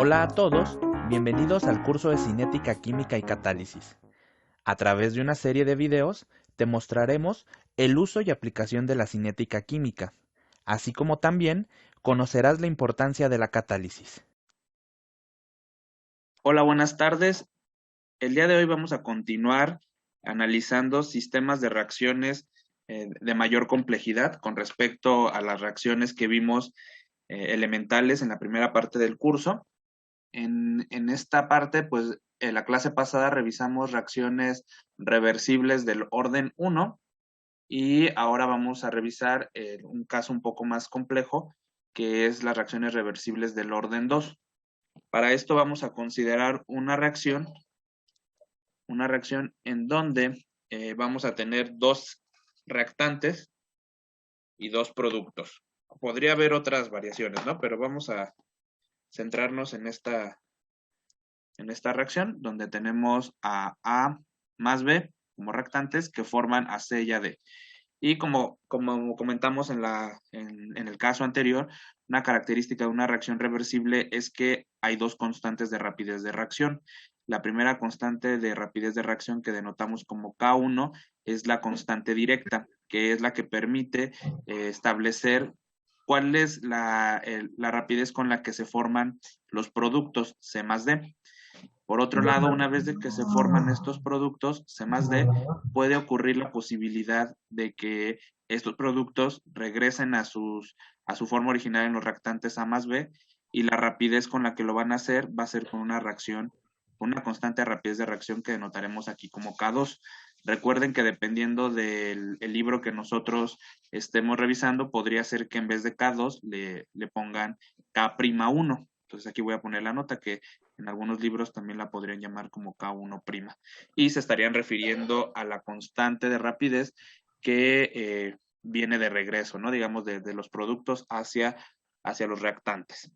Hola a todos, bienvenidos al curso de Cinética Química y Catálisis. A través de una serie de videos te mostraremos el uso y aplicación de la cinética química, así como también conocerás la importancia de la catálisis. Hola, buenas tardes. El día de hoy vamos a continuar analizando sistemas de reacciones de mayor complejidad con respecto a las reacciones que vimos elementales en la primera parte del curso. En esta parte, pues en la clase pasada revisamos reacciones reversibles del orden 1 y ahora vamos a revisar un caso un poco más complejo que es las reacciones reversibles del orden 2. Para esto vamos a considerar una reacción en donde vamos a tener dos reactantes y dos productos. Podría haber otras variaciones, ¿no? Pero vamos a centrarnos en esta reacción donde tenemos a A más B como reactantes que forman a C y a D. Y como comentamos en el caso anterior, una característica de una reacción reversible es que hay dos constantes de rapidez de reacción. La primera constante de rapidez de reacción que denotamos como K1 es la constante directa, que es la que permite establecer cuál es la rapidez con la que se forman los productos C más D. Por otro lado, una vez de que se forman estos productos C más D, puede ocurrir la posibilidad de que estos productos regresen a su forma original en los reactantes A más B y la rapidez con la que lo van a hacer va a ser con una reacción, con una constante rapidez de reacción que denotaremos aquí como K2. Recuerden que dependiendo del libro que nosotros estemos revisando, podría ser que en vez de K2 le pongan K'1. Entonces aquí voy a poner la nota que en algunos libros también la podrían llamar como K1'. Y se estarían refiriendo a la constante de rapidez que viene de regreso, ¿no? Digamos, de los productos hacia los reactantes.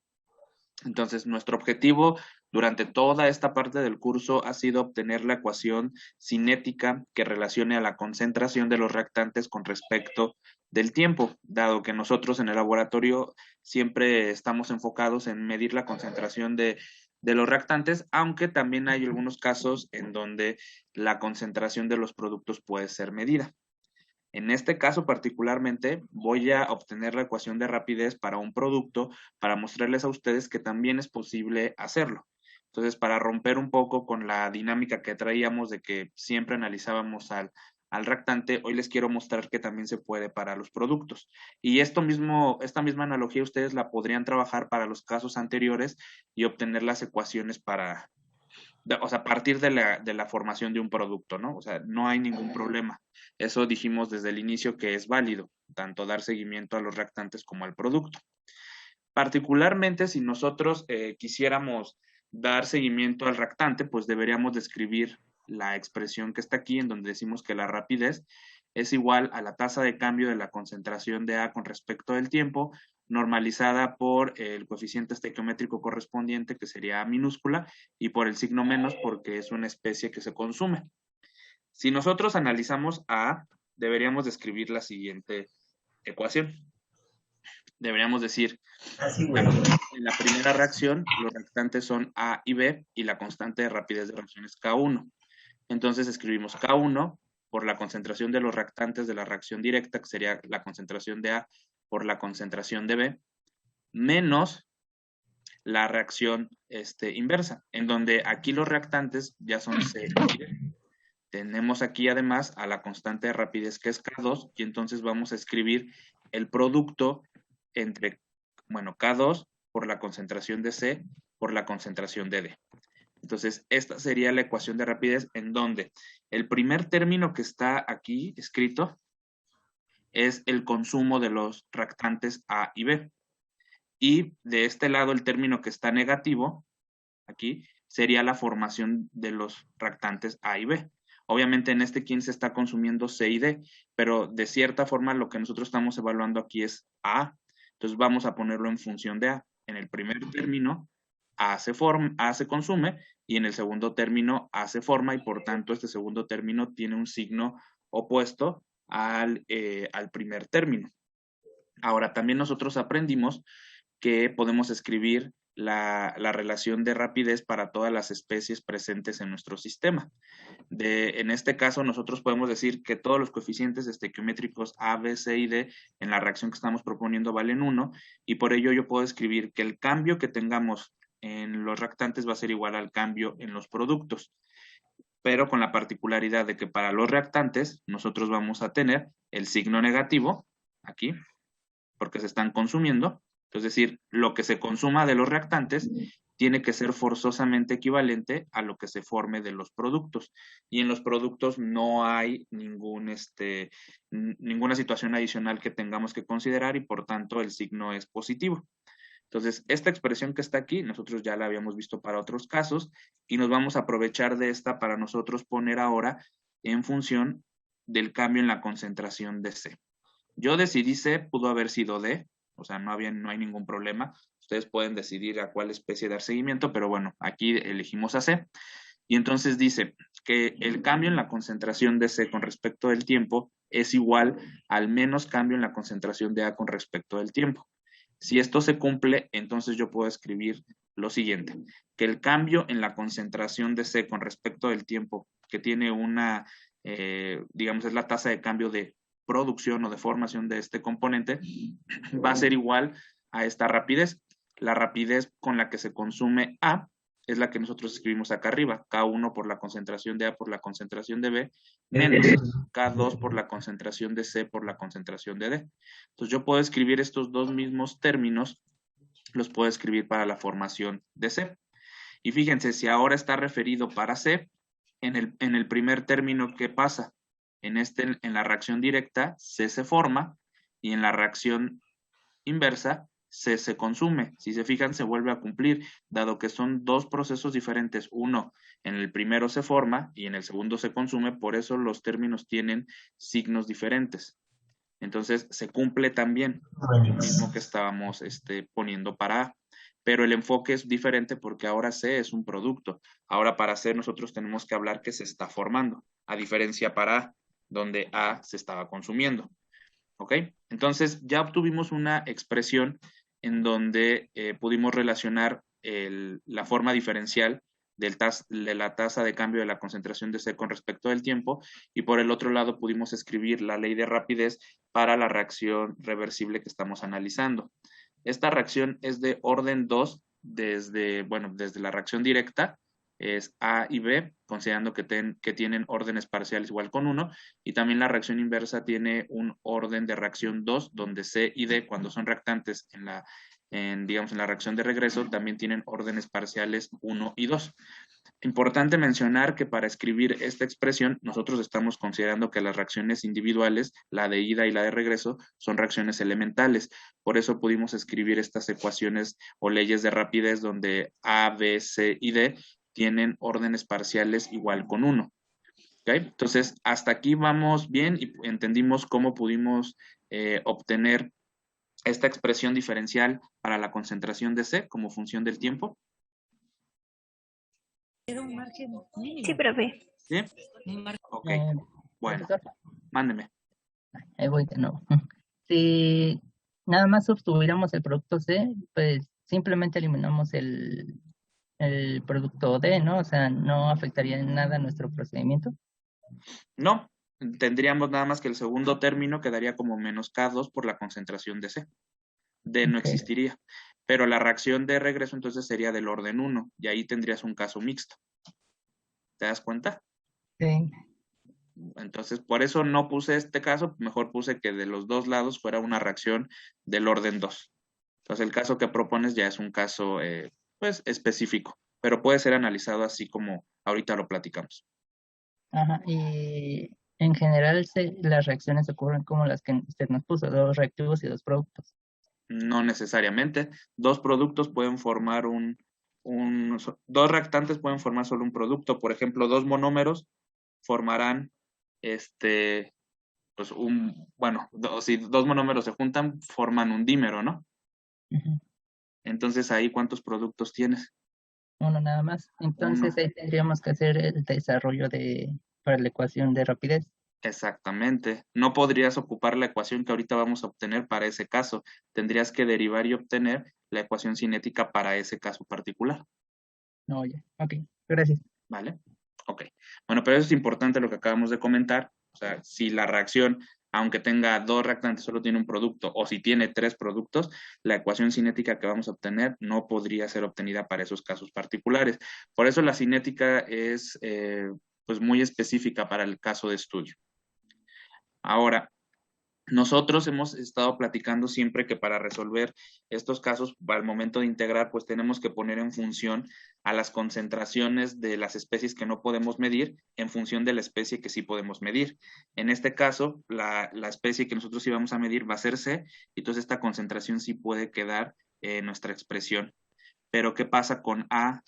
Entonces, nuestro objetivo durante toda esta parte del curso ha sido obtener la ecuación cinética que relacione a la concentración de los reactantes con respecto del tiempo, dado que nosotros en el laboratorio siempre estamos enfocados en medir la concentración de los reactantes, aunque también hay algunos casos en donde la concentración de los productos puede ser medida. En este caso particularmente voy a obtener la ecuación de rapidez para un producto para mostrarles a ustedes que también es posible hacerlo. Entonces, para romper un poco con la dinámica que traíamos de que siempre analizábamos al reactante, hoy les quiero mostrar que también se puede para los productos. Y esta misma analogía ustedes la podrían trabajar para los casos anteriores y obtener las ecuaciones o sea, a partir de la formación de un producto, ¿no? O sea, no hay ningún problema. Eso dijimos desde el inicio que es válido, tanto dar seguimiento a los reactantes como al producto. Particularmente si nosotros quisiéramos dar seguimiento al reactante, pues deberíamos describir la expresión que está aquí, en donde decimos que la rapidez es igual a la tasa de cambio de la concentración de A con respecto del tiempo, normalizada por el coeficiente estequiométrico correspondiente, que sería A minúscula, y por el signo menos, porque es una especie que se consume. Si nosotros analizamos A, deberíamos describir la siguiente ecuación. Deberíamos decir, en la primera reacción, los reactantes son A y B, y la constante de rapidez de reacción es K1. Entonces escribimos K1 por la concentración de los reactantes de la reacción directa, que sería la concentración de A por la concentración de B, menos la reacción inversa, en donde aquí los reactantes ya son C y D. Tenemos aquí además a la constante de rapidez que es K2 y entonces vamos a escribir el producto entre, bueno, K2 por la concentración de C por la concentración de D. Entonces, esta sería la ecuación de rapidez en donde el primer término que está aquí escrito es el consumo de los reactantes A y B. Y de este lado, el término que está negativo, aquí, sería la formación de los reactantes A y B. Obviamente en este quien se está consumiendo C y D, pero de cierta forma lo que nosotros estamos evaluando aquí es A. Entonces vamos a ponerlo en función de A. En el primer término, A se consume y en el segundo término A se forma y por tanto este segundo término tiene un signo opuesto al primer término. Ahora, también nosotros aprendimos que podemos escribir la relación de rapidez para todas las especies presentes en nuestro sistema. En este caso, nosotros podemos decir que todos los coeficientes estequiométricos A, B, C y D en la reacción que estamos proponiendo valen 1, y por ello yo puedo escribir que el cambio que tengamos en los reactantes va a ser igual al cambio en los productos, pero con la particularidad de que para los reactantes nosotros vamos a tener el signo negativo aquí, porque se están consumiendo. Es decir, lo que se consuma de los reactantes tiene que ser forzosamente equivalente a lo que se forme de los productos. Y en los productos no hay ninguna situación adicional que tengamos que considerar y por tanto el signo es positivo. Entonces, esta expresión que está aquí, nosotros ya la habíamos visto para otros casos y nos vamos a aprovechar de esta para nosotros poner ahora en función del cambio en la concentración de C. Yo decidí C, pudo haber sido D, o sea, no hay ningún problema. Ustedes pueden decidir a cuál especie dar seguimiento, pero bueno, aquí elegimos a C. Y entonces dice que el cambio en la concentración de C con respecto del tiempo es igual al menos cambio en la concentración de A con respecto del tiempo. Si esto se cumple, entonces yo puedo escribir lo siguiente, que el cambio en la concentración de C con respecto del tiempo, que tiene una, digamos, es la tasa de cambio de producción o de formación de este componente, va a ser igual a esta rapidez. La rapidez con la que se consume A es la que nosotros escribimos acá arriba, K1 por la concentración de A por la concentración de B, menos K2 por la concentración de C por la concentración de D. Entonces yo puedo escribir estos dos mismos términos, los puedo escribir para la formación de C. Y fíjense, si ahora está referido para C, en el primer término, ¿qué pasa? En la reacción directa, C se forma, y en la reacción inversa, C se consume. Si se fijan, se vuelve a cumplir, dado que son dos procesos diferentes. Uno, en el primero se forma y en el segundo se consume, por eso los términos tienen signos diferentes. Entonces, se cumple también lo mismo que estábamos poniendo para A. Pero el enfoque es diferente porque ahora C es un producto. Ahora para C nosotros tenemos que hablar que se está formando, a diferencia para A, donde A se estaba consumiendo. ¿Ok? Entonces ya obtuvimos una expresión en donde pudimos relacionar la forma diferencial de la tasa de cambio de la concentración de C con respecto del tiempo, y por el otro lado pudimos escribir la ley de rapidez para la reacción reversible que estamos analizando. Esta reacción es de orden 2 desde la reacción directa, es A y B, considerando que tienen órdenes parciales igual con 1, y también la reacción inversa tiene un orden de reacción 2, donde C y D, cuando son reactantes digamos, en la reacción de regreso, también tienen órdenes parciales 1 y 2. Importante mencionar que para escribir esta expresión, nosotros estamos considerando que las reacciones individuales, la de ida y la de regreso, son reacciones elementales. Por eso pudimos escribir estas ecuaciones o leyes de rapidez donde A, B, C y D tienen órdenes parciales igual con 1. ¿Okay? Entonces, hasta aquí vamos bien y entendimos cómo pudimos obtener esta expresión diferencial para la concentración de C como función del tiempo. Sí, profe. ¿Sí? Ok. Bueno, Profesor, mándeme. ahí voy de nuevo. Si nada más obtuviéramos el producto C, pues simplemente eliminamos el producto D, ¿no? O sea, no afectaría en nada nuestro procedimiento. No, tendríamos nada más que el segundo término quedaría como menos K2 por la concentración de C. D no Ok. existiría. Pero la reacción de regreso entonces sería del orden 1 y ahí tendrías un caso mixto. ¿Te das cuenta? Sí. Entonces, por eso no puse este caso, mejor puse que de los dos lados fuera una reacción del orden 2. Entonces, el caso que propones ya es un caso, pues, específico, pero puede ser analizado así como ahorita lo platicamos. Ajá. Y en general las reacciones ocurren como las que usted nos puso, dos reactivos y dos productos. No necesariamente. Dos productos pueden formar dos reactantes pueden formar solo un producto. Por ejemplo, dos monómeros formarán pues si dos monómeros se juntan, forman un dímero, ¿no? Ujú. Entonces, ahí, ¿cuántos productos tienes? Uno nada más. Entonces Uno. ahí tendríamos que hacer el desarrollo para la ecuación de rapidez. Exactamente. No podrías ocupar la ecuación que ahorita vamos a obtener para ese caso. Tendrías que derivar y obtener la ecuación cinética para ese caso particular. No, ya. Ok, gracias. ¿Vale? Ok. Bueno, pero eso es importante lo que acabamos de comentar. O sea, si la reacción, aunque tenga dos reactantes, solo tiene un producto, o si tiene tres productos, la ecuación cinética que vamos a obtener no podría ser obtenida para esos casos particulares. Por eso la cinética es pues muy específica para el caso de estudio. Ahora, nosotros hemos estado platicando siempre que para resolver estos casos, al momento de integrar, pues tenemos que poner en función a las concentraciones de las especies que no podemos medir en función de la especie que sí podemos medir. En este caso, la especie que nosotros íbamos a medir va a ser C, y entonces esta concentración sí puede quedar en nuestra expresión. Pero ¿qué pasa con A,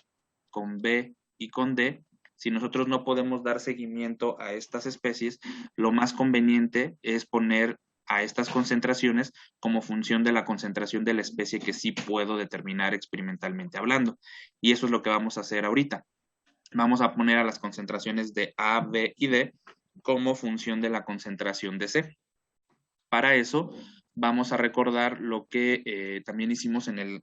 con B y con D? Si nosotros no podemos dar seguimiento a estas especies, lo más conveniente es poner a estas concentraciones como función de la concentración de la especie que sí puedo determinar experimentalmente hablando. Y eso es lo que vamos a hacer ahorita. Vamos a poner a las concentraciones de A, B y D como función de la concentración de C. Para eso, vamos a recordar lo que también hicimos en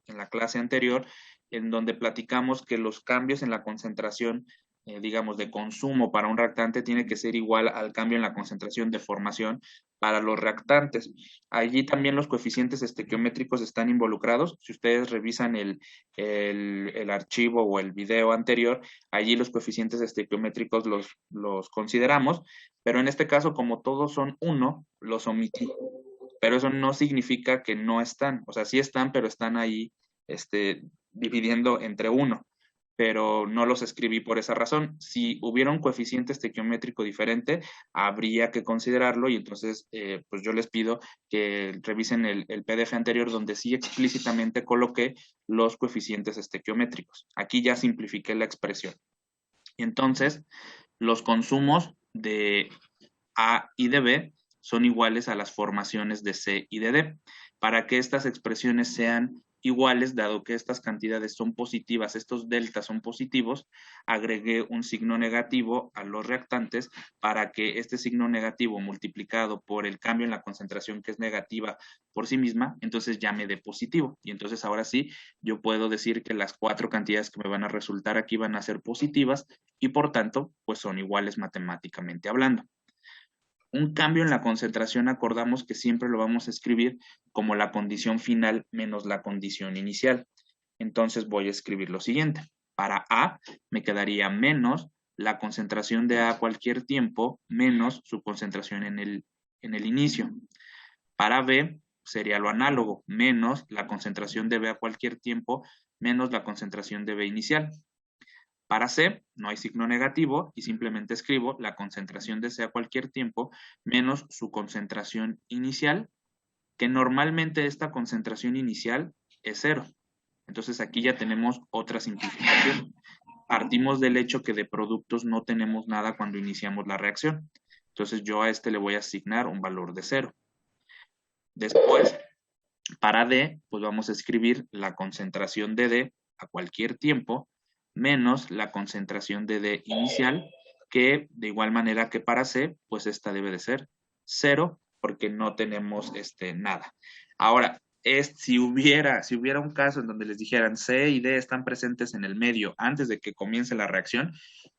la clase anterior, en donde platicamos que los cambios en la concentración, digamos, de consumo para un reactante tiene que ser igual al cambio en la concentración de formación para los reactantes. Allí también los coeficientes estequiométricos están involucrados. Si ustedes revisan el archivo o el video anterior, allí los coeficientes estequiométricos los consideramos, pero en este caso, como todos son 1, los omití. Pero eso no significa que no están. O sea, sí están, pero están ahí dividiendo entre 1. Pero no los escribí por esa razón. Si hubiera un coeficiente estequiométrico diferente, habría que considerarlo, y entonces pues yo les pido que revisen el PDF anterior donde sí explícitamente coloqué los coeficientes estequiométricos. Aquí ya simplifiqué la expresión. Y entonces, los consumos de A y de B son iguales a las formaciones de C y de D. Para que estas expresiones sean iguales, dado que estas cantidades son positivas, estos deltas son positivos, agregué un signo negativo a los reactantes para que este signo negativo multiplicado por el cambio en la concentración, que es negativa por sí misma, entonces ya me dé positivo. Y entonces ahora sí, yo puedo decir que las 4 cantidades que me van a resultar aquí van a ser positivas y por tanto, pues son iguales matemáticamente hablando. Un cambio en la concentración acordamos que siempre lo vamos a escribir como la condición final menos la condición inicial. Entonces voy a escribir lo siguiente. Para A me quedaría menos la concentración de A a cualquier tiempo menos su concentración en el inicio. Para B sería lo análogo, menos la concentración de B a cualquier tiempo menos la concentración de B inicial. Para C no hay signo negativo y simplemente escribo la concentración de C a cualquier tiempo menos su concentración inicial, que normalmente esta concentración inicial es 0. Entonces aquí ya tenemos otra simplificación. Partimos del hecho que de productos no tenemos nada cuando iniciamos la reacción. Entonces yo a este le voy a asignar un valor de 0. Después, para D, pues vamos a escribir la concentración de D a cualquier tiempo menos la concentración de D inicial, que de igual manera que para C, pues esta debe de ser 0, porque no tenemos nada. Ahora, si hubiera un caso en donde les dijeran C y D están presentes en el medio antes de que comience la reacción,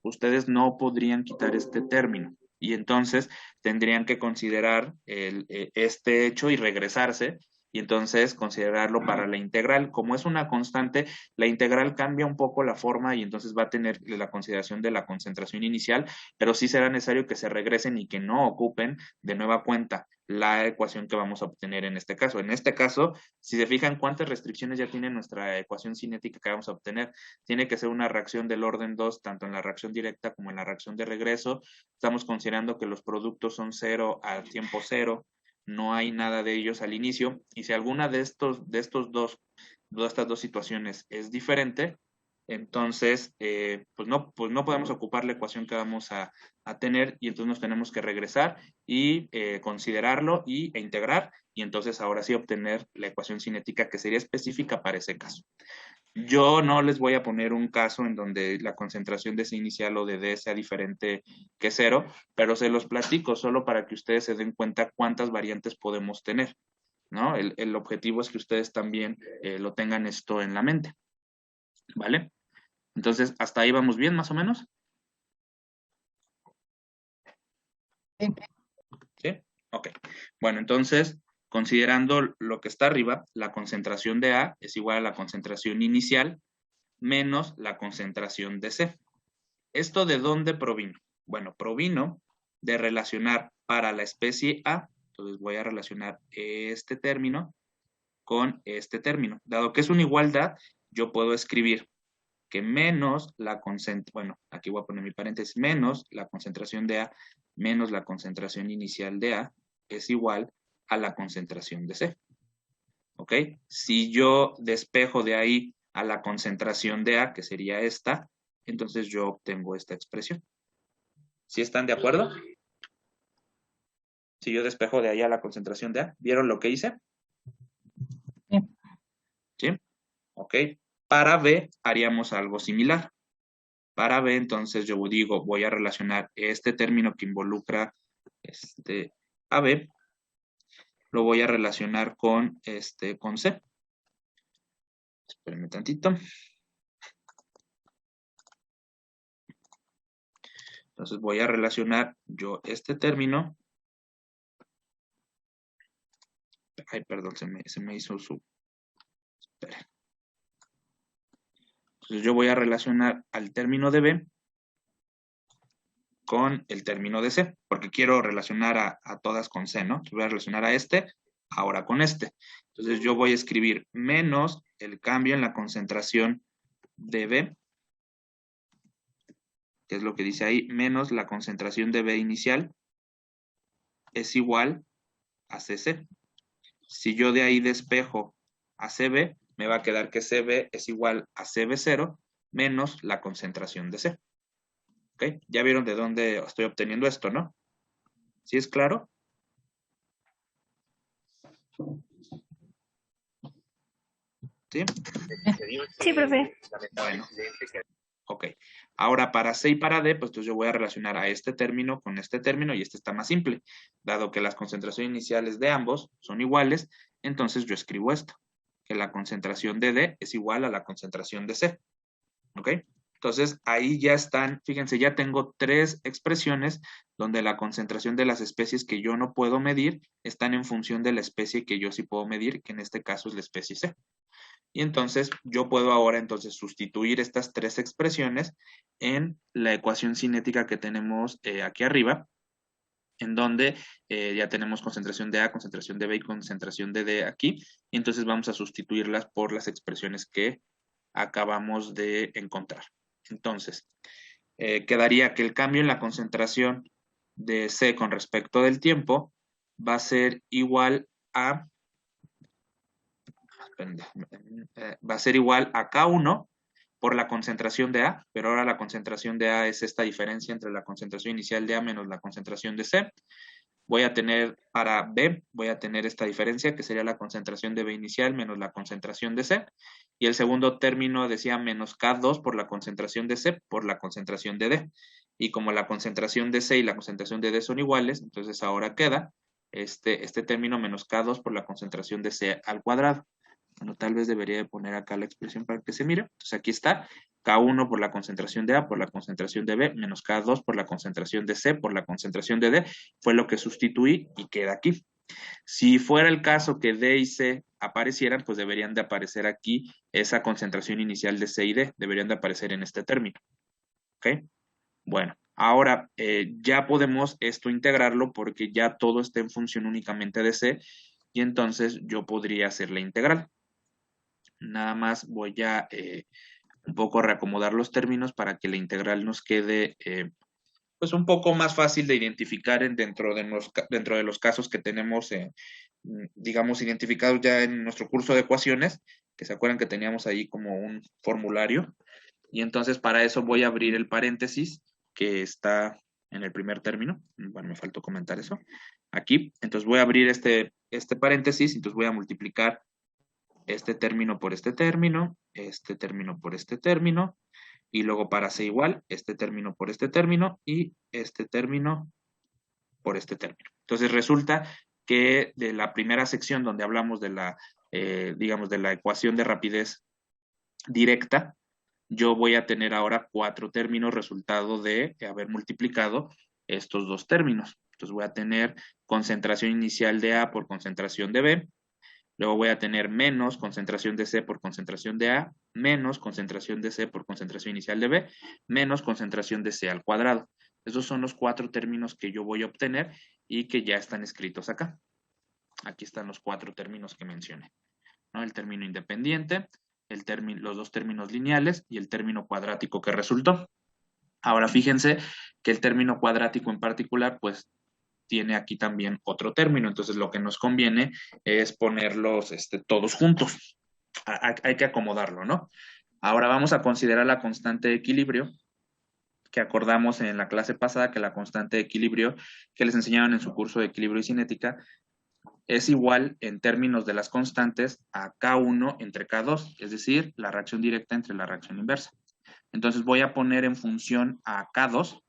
ustedes no podrían quitar este término. Y entonces tendrían que considerar este hecho y regresarse, y entonces considerarlo para la integral. Como es una constante, la integral cambia un poco la forma y entonces va a tener la consideración de la concentración inicial, pero sí será necesario que se regresen y que no ocupen de nueva cuenta la ecuación que vamos a obtener en este caso. En este caso, si se fijan cuántas restricciones ya tiene nuestra ecuación cinética que vamos a obtener, tiene que ser una reacción del orden 2, tanto en la reacción directa como en la reacción de regreso. Estamos considerando que los productos son 0 al tiempo 0, no hay nada de ellos al inicio, y si alguna de estas dos situaciones es diferente, entonces pues no podemos ocupar la ecuación que vamos a tener, y entonces nos tenemos que regresar y considerarlo e integrar, y entonces ahora sí obtener la ecuación cinética que sería específica para ese caso. Yo no les voy a poner un caso en donde la concentración de C inicial o de D sea diferente que 0, pero se los platico solo para que ustedes se den cuenta cuántas variantes podemos tener. ¿no? El objetivo es que ustedes también lo tengan esto en la mente, ¿vale? Entonces, ¿hasta ahí vamos bien, más o menos? ¿Sí? Ok. Bueno, entonces, considerando lo que está arriba, la concentración de A es igual a la concentración inicial menos la concentración de C. ¿Esto de dónde provino? Bueno, provino de relacionar para la especie A, entonces voy a relacionar este término con este término. Dado que es una igualdad, yo puedo escribir que menos la concentración, bueno, aquí voy a poner mi paréntesis, menos la concentración de A menos la concentración inicial de A es igual a la concentración de C. ¿Ok? Si yo despejo de ahí a la concentración de A, que sería esta, entonces yo obtengo esta expresión. ¿Sí están de acuerdo? Si yo despejo de ahí a la concentración de A, ¿vieron lo que hice? Sí. ¿Sí? ¿Ok? Para B haríamos algo similar. Para B, entonces yo digo, voy a relacionar este término que involucra a B, lo voy a relacionar con, con C. Espérenme tantito. Entonces voy a relacionar yo este término. Ay, perdón, se me hizo su... Esperen. Entonces yo voy a relacionar al término de B con el término de C, porque quiero relacionar a todas con C, ¿no? Entonces voy a relacionar a este, ahora con este. Entonces yo voy a escribir menos el cambio en la concentración de B, que es lo que dice ahí, menos la concentración de B inicial, es igual a CC. Si yo de ahí despejo a CB, me va a quedar que CB es igual a CB0 menos la concentración de C. ¿Ok? Ya vieron de dónde estoy obteniendo esto, ¿no? ¿Sí es claro? ¿Sí? Sí, profe. Bueno. Ok. Ahora para C y para D, pues entonces yo voy a relacionar a este término con este término y este está más simple. Dado que las concentraciones iniciales de ambos son iguales, entonces yo escribo esto, que la concentración de D es igual a la concentración de C. ¿Ok? Entonces ahí ya están, fíjense, ya tengo tres expresiones donde la concentración de las especies que yo no puedo medir están en función de la especie que yo sí puedo medir, que en este caso es la especie C. Y entonces yo puedo ahora entonces sustituir estas tres expresiones en la ecuación cinética que tenemos aquí arriba, en donde ya tenemos concentración de A, concentración de B y concentración de D aquí. Y entonces vamos a sustituirlas por las expresiones que acabamos de encontrar. Entonces, quedaría que el cambio en la concentración de C con respecto del tiempo va a ser igual a va a ser igual a K1 por la concentración de A, pero ahora la concentración de A es esta diferencia entre la concentración inicial de A menos la concentración de C. Voy a tener para B, voy a tener esta diferencia que sería la concentración de B inicial menos la concentración de C. Y el segundo término decía menos K2 por la concentración de C por la concentración de D. Y como la concentración de C y la concentración de D son iguales, entonces ahora queda este término menos K2 por la concentración de C al cuadrado. Bueno, tal vez debería de poner acá la expresión para que se mire. Entonces aquí está, K1 por la concentración de A por la concentración de B, menos K2 por la concentración de C por la concentración de D, fue lo que sustituí y queda aquí. Si fuera el caso que D y C aparecieran, pues deberían de aparecer aquí esa concentración inicial de C y D, deberían de aparecer en este término. ¿Ok? Bueno, ahora ya podemos esto integrarlo porque ya todo está en función únicamente de C y entonces yo podría hacer la integral. Nada más voy a un poco reacomodar los términos para que la integral nos quede pues un poco más fácil de identificar dentro de los casos que tenemos, digamos, identificados ya en nuestro curso de ecuaciones, que se acuerdan que teníamos ahí como un formulario. Y entonces para eso voy a abrir el paréntesis que está en el primer término. Bueno, me faltó comentar eso. Aquí. Entonces voy a abrir este paréntesis, entonces voy a multiplicar este término por este término por este término, y luego para C igual, este término por este término, y este término por este término. Entonces resulta que de la primera sección donde hablamos de la, digamos, de la ecuación de rapidez directa, yo voy a tener ahora 4 términos resultado de haber multiplicado estos 2 términos. Entonces voy a tener concentración inicial de A por concentración de B, luego voy a tener menos concentración de C por concentración de A, menos concentración de C por concentración inicial de B, menos concentración de C al cuadrado. Esos son los 4 términos que yo voy a obtener y que ya están escritos acá. Aquí están los 4 términos que mencioné, ¿no? El término independiente, los 2 términos lineales y el término cuadrático que resultó. Ahora fíjense que el término cuadrático en particular, pues tiene aquí también otro término, entonces lo que nos conviene es ponerlos todos juntos. Hay que acomodarlo, ¿no? Ahora vamos a considerar la constante de equilibrio, que acordamos en la clase pasada que la constante de equilibrio que les enseñaron en su curso de equilibrio y cinética es igual en términos de las constantes a K1 entre K2, es decir, la reacción directa entre la reacción inversa. Entonces voy a poner en función a K2,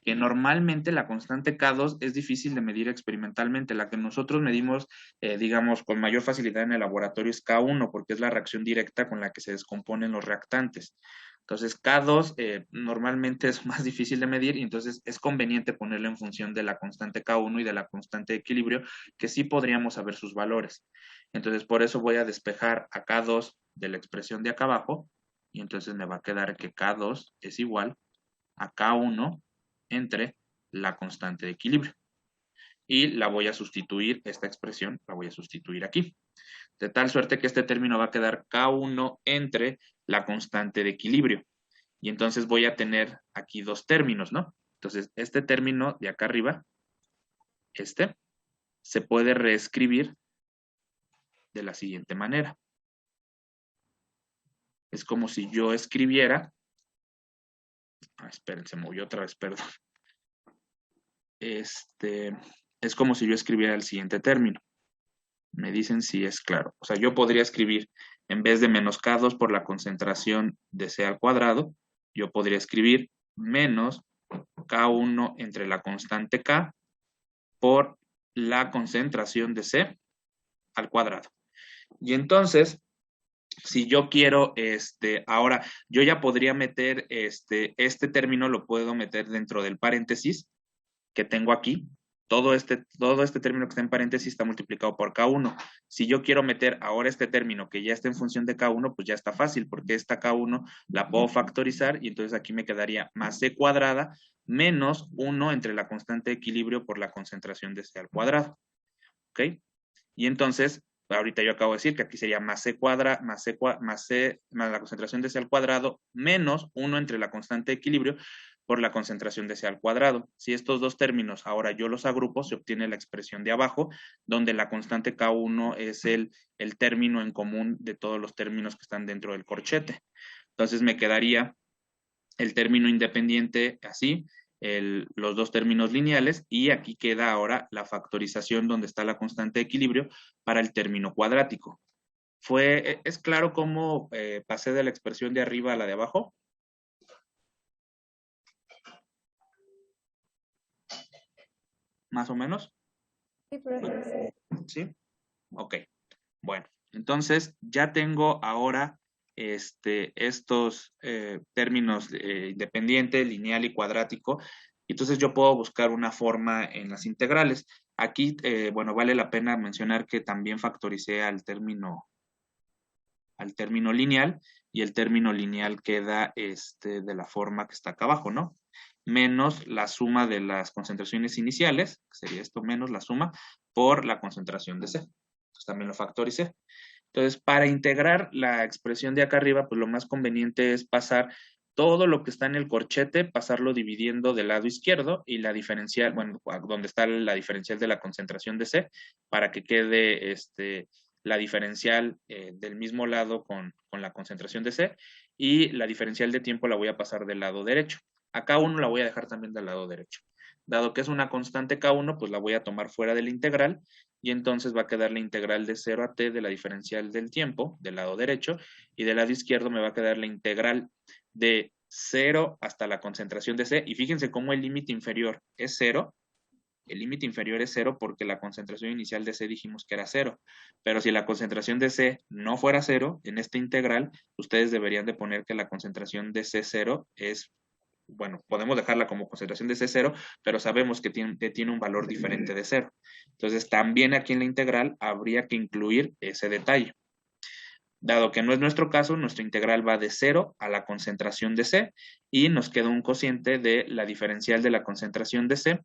que normalmente la constante K2 es difícil de medir experimentalmente. La que nosotros medimos, digamos, con mayor facilidad en el laboratorio es K1, porque es la reacción directa con la que se descomponen los reactantes. Entonces, K2 normalmente es más difícil de medir y entonces es conveniente ponerlo en función de la constante K1 y de la constante de equilibrio, que sí podríamos saber sus valores. Entonces, por eso voy a despejar a K2 de la expresión de acá abajo y entonces me va a quedar que K2 es igual a K1 entre la constante de equilibrio. Y la voy a sustituir, esta expresión la voy a sustituir aquí. De tal suerte que este término va a quedar K1 entre la constante de equilibrio. Y entonces voy a tener aquí 2 términos, ¿no? Entonces, este término de acá arriba, se puede reescribir de la siguiente manera. Es como si yo escribiera... esperen, se movió otra vez, perdón. Es como si yo escribiera el siguiente término. Me dicen si es claro. O sea, yo podría escribir, en vez de menos K2 por la concentración de C al cuadrado, yo podría escribir menos K1 entre la constante K por la concentración de C al cuadrado. Y entonces, si yo quiero, ahora, yo ya podría meter, este término lo puedo meter dentro del paréntesis que tengo aquí. Todo este término que está en paréntesis está multiplicado por K1. Si yo quiero meter ahora este término que ya está en función de K1, pues ya está fácil, porque esta K1 la puedo factorizar y entonces aquí me quedaría más C cuadrada menos 1 entre la constante de equilibrio por la concentración de C al cuadrado. ¿Ok? Y entonces, ahorita yo acabo de decir que aquí sería más C cuadrada, más la concentración de C al cuadrado menos 1 entre la constante de equilibrio por la concentración de C al cuadrado. Si estos 2 términos ahora yo los agrupo, se obtiene la expresión de abajo, donde la constante K1 es el término en común de todos los términos que están dentro del corchete. Entonces me quedaría el término independiente así, los 2 términos lineales, y aquí queda ahora la factorización donde está la constante de equilibrio para el término cuadrático. ¿Es claro cómo pasé de la expresión de arriba a la de abajo? ¿Más o menos? Sí, profe. ¿Sí? Ok. Bueno, entonces ya tengo ahora estos términos independiente, lineal y cuadrático. Entonces yo puedo buscar una forma en las integrales. Aquí, bueno, vale la pena mencionar que también factoricé al término lineal, y el término lineal queda de la forma que está acá abajo, ¿no? Menos la suma de las concentraciones iniciales, que sería esto menos la suma, por la concentración de C. Entonces también lo factoricé. Entonces, para integrar la expresión de acá arriba, pues lo más conveniente es pasar todo lo que está en el corchete, pasarlo dividiendo del lado izquierdo y la diferencial, bueno, donde está la diferencial de la concentración de C, para que quede la diferencial del mismo lado con la concentración de C, y la diferencial de tiempo la voy a pasar del lado derecho. Acá uno la voy a dejar también del lado derecho. Dado que es una constante K1, pues la voy a tomar fuera de la integral, y entonces va a quedar la integral de 0 a t de la diferencial del tiempo, del lado derecho, y del lado izquierdo me va a quedar la integral de 0 hasta la concentración de C, y fíjense cómo el límite inferior es 0, el límite inferior es 0 porque la concentración inicial de C dijimos que era 0. Pero si la concentración de C no fuera 0, en esta integral, ustedes deberían de poner que la concentración de C0 es, bueno, podemos dejarla como concentración de C0, pero sabemos que tiene un valor diferente de 0. Entonces, también aquí en la integral habría que incluir ese detalle. Dado que no es nuestro caso, nuestra integral va de 0 a la concentración de C y nos queda un cociente de la diferencial de la concentración de C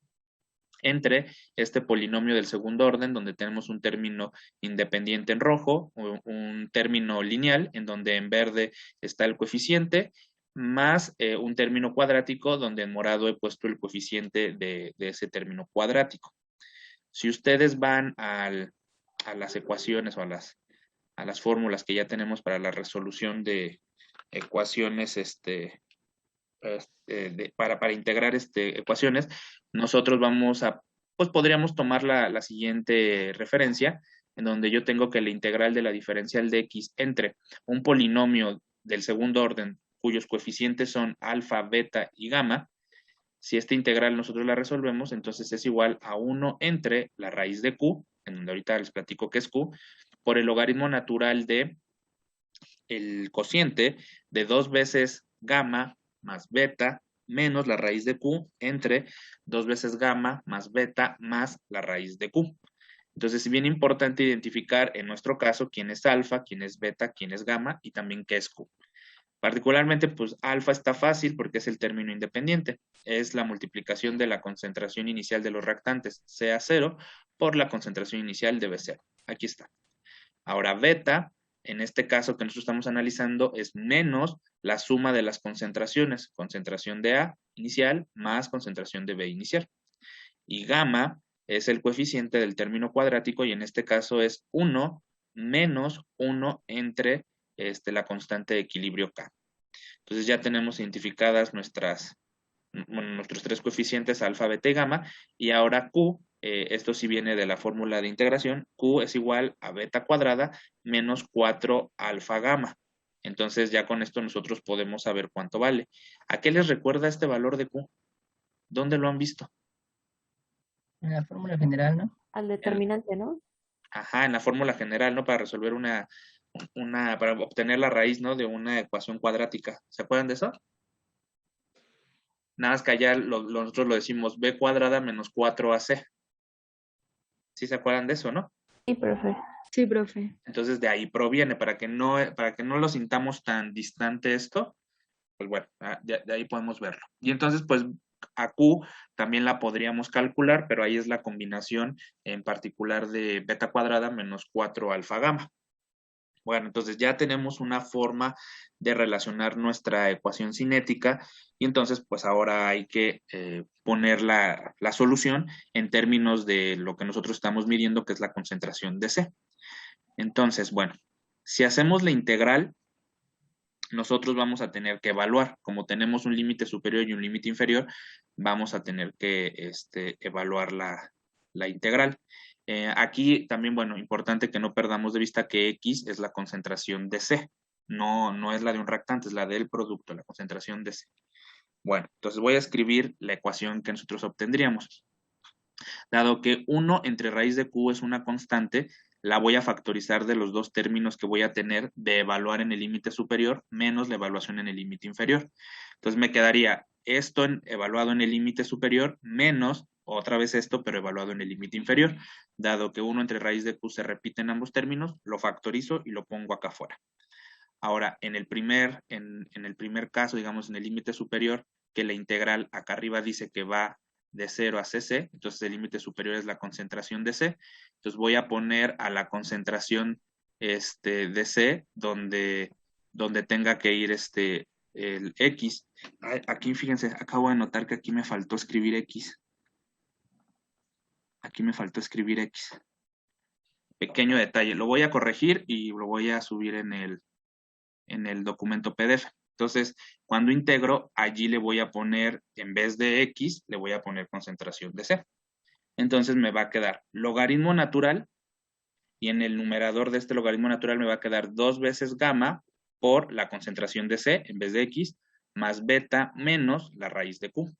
entre este polinomio del segundo orden, donde tenemos un término independiente en rojo, un término lineal, en donde en verde está el coeficiente, más un término cuadrático, donde en morado he puesto el coeficiente de ese término cuadrático. Si ustedes van a las ecuaciones o a las fórmulas que ya tenemos para la resolución de ecuaciones, para integrar ecuaciones, nosotros vamos a, pues podríamos tomar la siguiente referencia, en donde yo tengo que la integral de la diferencial de x entre un polinomio del segundo orden, cuyos coeficientes son alfa, beta y gamma. Si esta integral nosotros la resolvemos, entonces es igual a 1 entre la raíz de q, en donde ahorita les platico qué es q, por el logaritmo natural de el cociente de 2 veces gamma más beta menos la raíz de q entre 2 veces gamma más beta más la raíz de q. Entonces es bien importante identificar en nuestro caso quién es alfa, quién es beta, quién es gamma y también qué es q. Particularmente, pues alfa está fácil porque es el término independiente. Es la multiplicación de la concentración inicial de los reactantes, sea 0, por la concentración inicial de B0. Aquí está. Ahora, beta, en este caso que nosotros estamos analizando, es menos la suma de las concentraciones. Concentración de A inicial más concentración de B inicial. Y gamma es el coeficiente del término cuadrático y en este caso es 1 menos 1 entre la constante de equilibrio K. Entonces ya tenemos identificadas nuestros tres coeficientes, alfa, beta y gamma, y ahora Q, esto sí viene de la fórmula de integración, Q es igual a beta cuadrada menos 4 alfa gamma. Entonces ya con esto nosotros podemos saber cuánto vale. ¿A qué les recuerda este valor de Q? ¿Dónde lo han visto? En la fórmula general, ¿no? Al determinante, ¿no? Ajá, en la fórmula general, ¿no? Para resolver para obtener la raíz, ¿no? De una ecuación cuadrática. ¿Se acuerdan de eso? Nada más que allá nosotros lo decimos b cuadrada menos 4ac. ¿Sí se acuerdan de eso, no? Sí, profe. Sí, profe. Entonces de ahí proviene, para que no lo sintamos tan distante esto, pues bueno, de ahí podemos verlo. Y entonces, pues a Q también la podríamos calcular, pero ahí es la combinación en particular de beta cuadrada menos 4 alfa gamma. Bueno, entonces ya tenemos una forma de relacionar nuestra ecuación cinética y entonces pues ahora hay que poner la solución en términos de lo que nosotros estamos midiendo, que es la concentración de C. Entonces, bueno, si hacemos la integral, nosotros vamos a tener que evaluar, como tenemos un límite superior y un límite inferior, vamos a tener que evaluar la integral. Aquí también, bueno, importante que no perdamos de vista que X es la concentración de C, no es la de un reactante, es la del producto, la concentración de C. Bueno, entonces voy a escribir la ecuación que nosotros obtendríamos. Dado que 1 entre raíz de Q es una constante, la voy a factorizar de los dos términos que voy a tener de evaluar en el límite superior menos la evaluación en el límite inferior. Entonces me quedaría esto evaluado en el límite superior menos otra vez esto, pero evaluado en el límite inferior. Dado que 1 entre raíz de Q se repite en ambos términos, lo factorizo y lo pongo acá afuera. Ahora, en el primer caso, digamos, en el límite superior, que la integral acá arriba dice que va de 0 a cc, entonces el límite superior es la concentración de C. Entonces voy a poner a la concentración de C donde tenga que ir el X. Aquí fíjense, acabo de notar que aquí me faltó escribir X. Aquí me faltó escribir X. Pequeño detalle. Lo voy a corregir y lo voy a subir en el documento PDF. Entonces, cuando integro, allí le voy a poner, en vez de X, le voy a poner concentración de C. Entonces me va a quedar logaritmo natural y en el numerador de este logaritmo natural me va a quedar 2 veces gamma por la concentración de C en vez de X más beta menos la raíz de Q.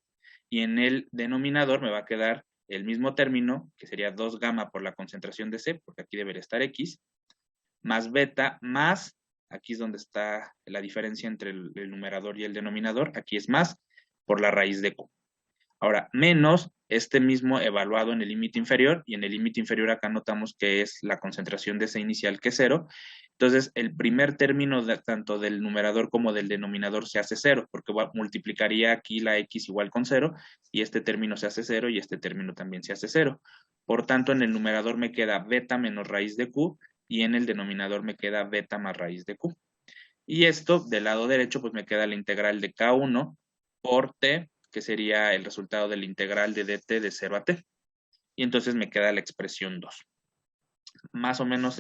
Y en el denominador me va a quedar el mismo término, que sería 2 gamma por la concentración de C, porque aquí debería estar X, más beta, más, aquí es donde está la diferencia entre el numerador y el denominador, aquí es más, por la raíz de Q. Ahora, menos este mismo evaluado en el límite inferior, y en el límite inferior acá notamos que es la concentración de C inicial, que es 0. Entonces, el primer término tanto del numerador como del denominador se hace 0, porque multiplicaría aquí la X igual con 0, y este término se hace 0, y este término también se hace 0. Por tanto, en el numerador me queda beta menos raíz de Q, y en el denominador me queda beta más raíz de Q. Y esto, del lado derecho, pues me queda la integral de K1 por T, que sería el resultado de la integral de dt de 0 a t. Y entonces me queda la expresión 2. Más o menos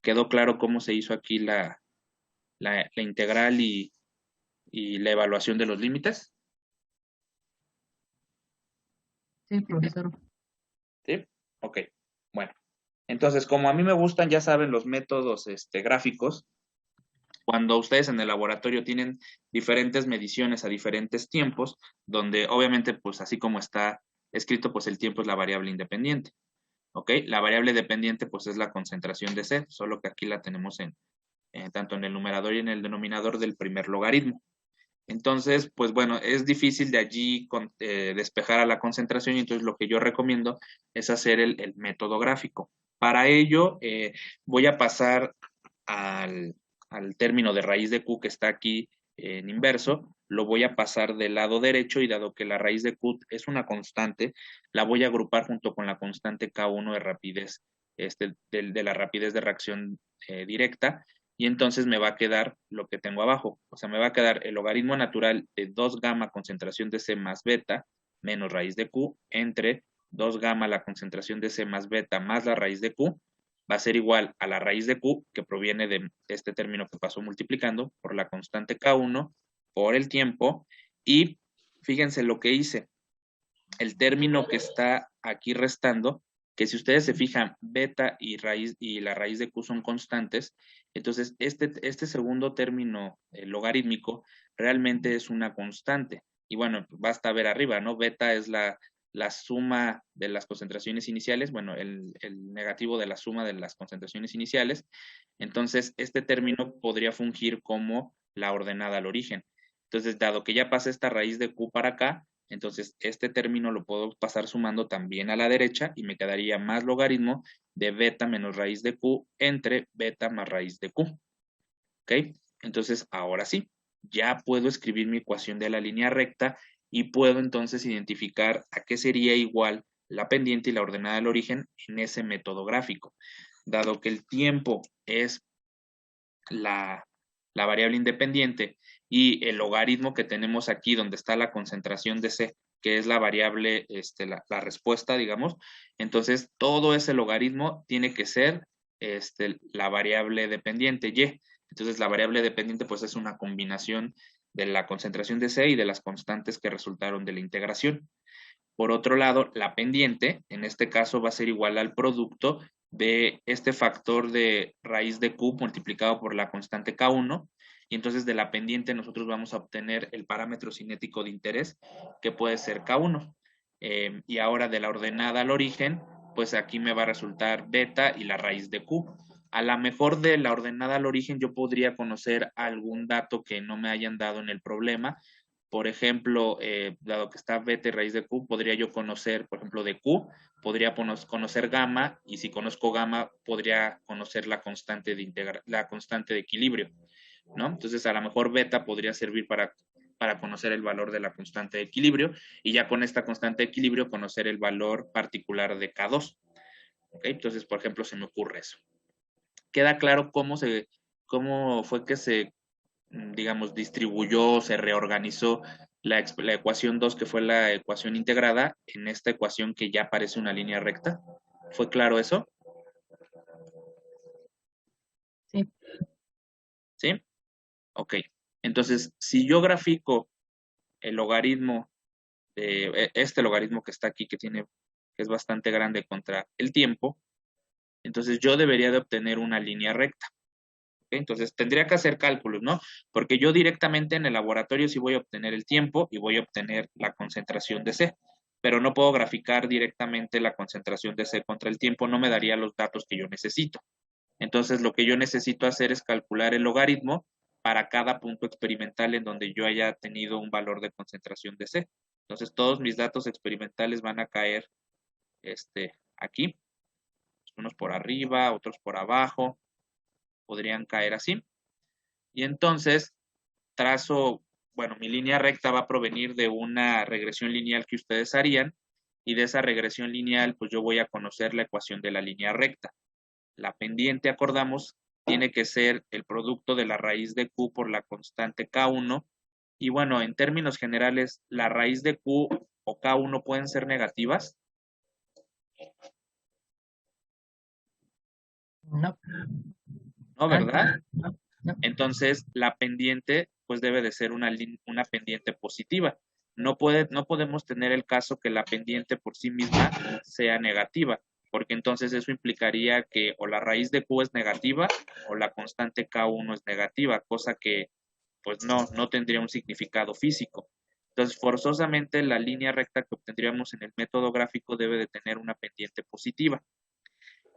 quedó claro cómo se hizo aquí la integral y la evaluación de los límites. Sí, profesor. ¿Sí? Ok. Bueno. Entonces, como a mí me gustan, ya saben, los métodos gráficos, cuando ustedes en el laboratorio tienen diferentes mediciones a diferentes tiempos, donde obviamente, pues así como está escrito, pues el tiempo es la variable independiente. ¿Ok? La variable dependiente, pues es la concentración de C, solo que aquí la tenemos tanto en el numerador y en el denominador del primer logaritmo. Entonces, pues bueno, es difícil de allí despejar a la concentración, y entonces lo que yo recomiendo es hacer el método gráfico. Para ello, voy a pasar al término de raíz de Q que está aquí en inverso, lo voy a pasar del lado derecho, y dado que la raíz de Q es una constante, la voy a agrupar junto con la constante K1 de rapidez, de la rapidez de reacción directa, y entonces me va a quedar lo que tengo abajo. O sea, me va a quedar el logaritmo natural de 2 gamma concentración de C más beta menos raíz de Q entre 2 gamma la concentración de C más beta más la raíz de Q, va a ser igual a la raíz de Q, que proviene de este término que pasó multiplicando, por la constante K1, por el tiempo, y fíjense lo que hice. El término que está aquí restando, que si ustedes se fijan, beta y la raíz de Q son constantes, entonces este segundo término logarítmico realmente es una constante. Y bueno, basta ver arriba, ¿no? Beta es la suma de las concentraciones iniciales, bueno, el negativo de la suma de las concentraciones iniciales. Entonces, este término podría fungir como la ordenada al origen. Entonces, dado que ya pasa esta raíz de Q para acá, entonces este término lo puedo pasar sumando también a la derecha, y me quedaría más logaritmo de beta menos raíz de Q entre beta más raíz de Q. ¿Ok? Entonces, ahora sí, ya puedo escribir mi ecuación de la línea recta, y puedo entonces identificar a qué sería igual la pendiente y la ordenada del origen en ese método gráfico. Dado que el tiempo es la variable independiente, y el logaritmo que tenemos aquí donde está la concentración de C, que es la variable, la respuesta, digamos, entonces todo ese logaritmo tiene que ser la variable dependiente Y. Entonces la variable dependiente pues es una combinación de la concentración de C y de las constantes que resultaron de la integración. Por otro lado, la pendiente, en este caso, va a ser igual al producto de este factor de raíz de Q multiplicado por la constante K1, y entonces de la pendiente nosotros vamos a obtener el parámetro cinético de interés, que puede ser K1. Y ahora de la ordenada al origen, pues aquí me va a resultar beta y la raíz de Q. A lo mejor de la ordenada al origen yo podría conocer algún dato que no me hayan dado en el problema. Por ejemplo, dado que está beta y raíz de Q, podría yo conocer, por ejemplo, de Q, podría conocer gamma, y si conozco gamma, podría conocer la constante de equilibrio, ¿no? Entonces, a lo mejor beta podría servir para conocer el valor de la constante de equilibrio, y ya con esta constante de equilibrio conocer el valor particular de K2. ¿Okay? Entonces, por ejemplo, se me ocurre eso. ¿Queda claro cómo fue que se, digamos, distribuyó, se reorganizó la ecuación 2, que fue la ecuación integrada, en esta ecuación que ya parece una línea recta? ¿Fue claro eso? Sí. ¿Sí? Ok. Entonces, si yo grafico el logaritmo de este logaritmo que está aquí, que es bastante grande contra el tiempo, entonces yo debería de obtener una línea recta. ¿Okay? Entonces tendría que hacer cálculos, ¿no? Porque yo directamente en el laboratorio sí voy a obtener el tiempo y voy a obtener la concentración de C. pero no puedo graficar directamente la concentración de C contra el tiempo, no me daría los datos que yo necesito. Entonces, lo que yo necesito hacer es calcular el logaritmo para cada punto experimental en donde yo haya tenido un valor de concentración de C. Entonces, todos mis datos experimentales van a caer aquí, unos por arriba, otros por abajo, podrían caer así. Y entonces, trazo, bueno, mi línea recta va a provenir de una regresión lineal que ustedes harían, y de esa regresión lineal, pues yo voy a conocer la ecuación de la línea recta. La pendiente, acordamos, tiene que ser el producto de la raíz de Q por la constante K1. Y bueno, en términos generales, la raíz de Q o K1 pueden ser negativas. No. ¿No, verdad? No. Entonces, la pendiente, pues debe de ser una pendiente positiva. No podemos tener el caso que la pendiente por sí misma sea negativa, porque entonces eso implicaría que o la raíz de Q es negativa o la constante K1 es negativa, cosa que pues no tendría un significado físico. Entonces, forzosamente la línea recta que obtendríamos en el método gráfico debe de tener una pendiente positiva.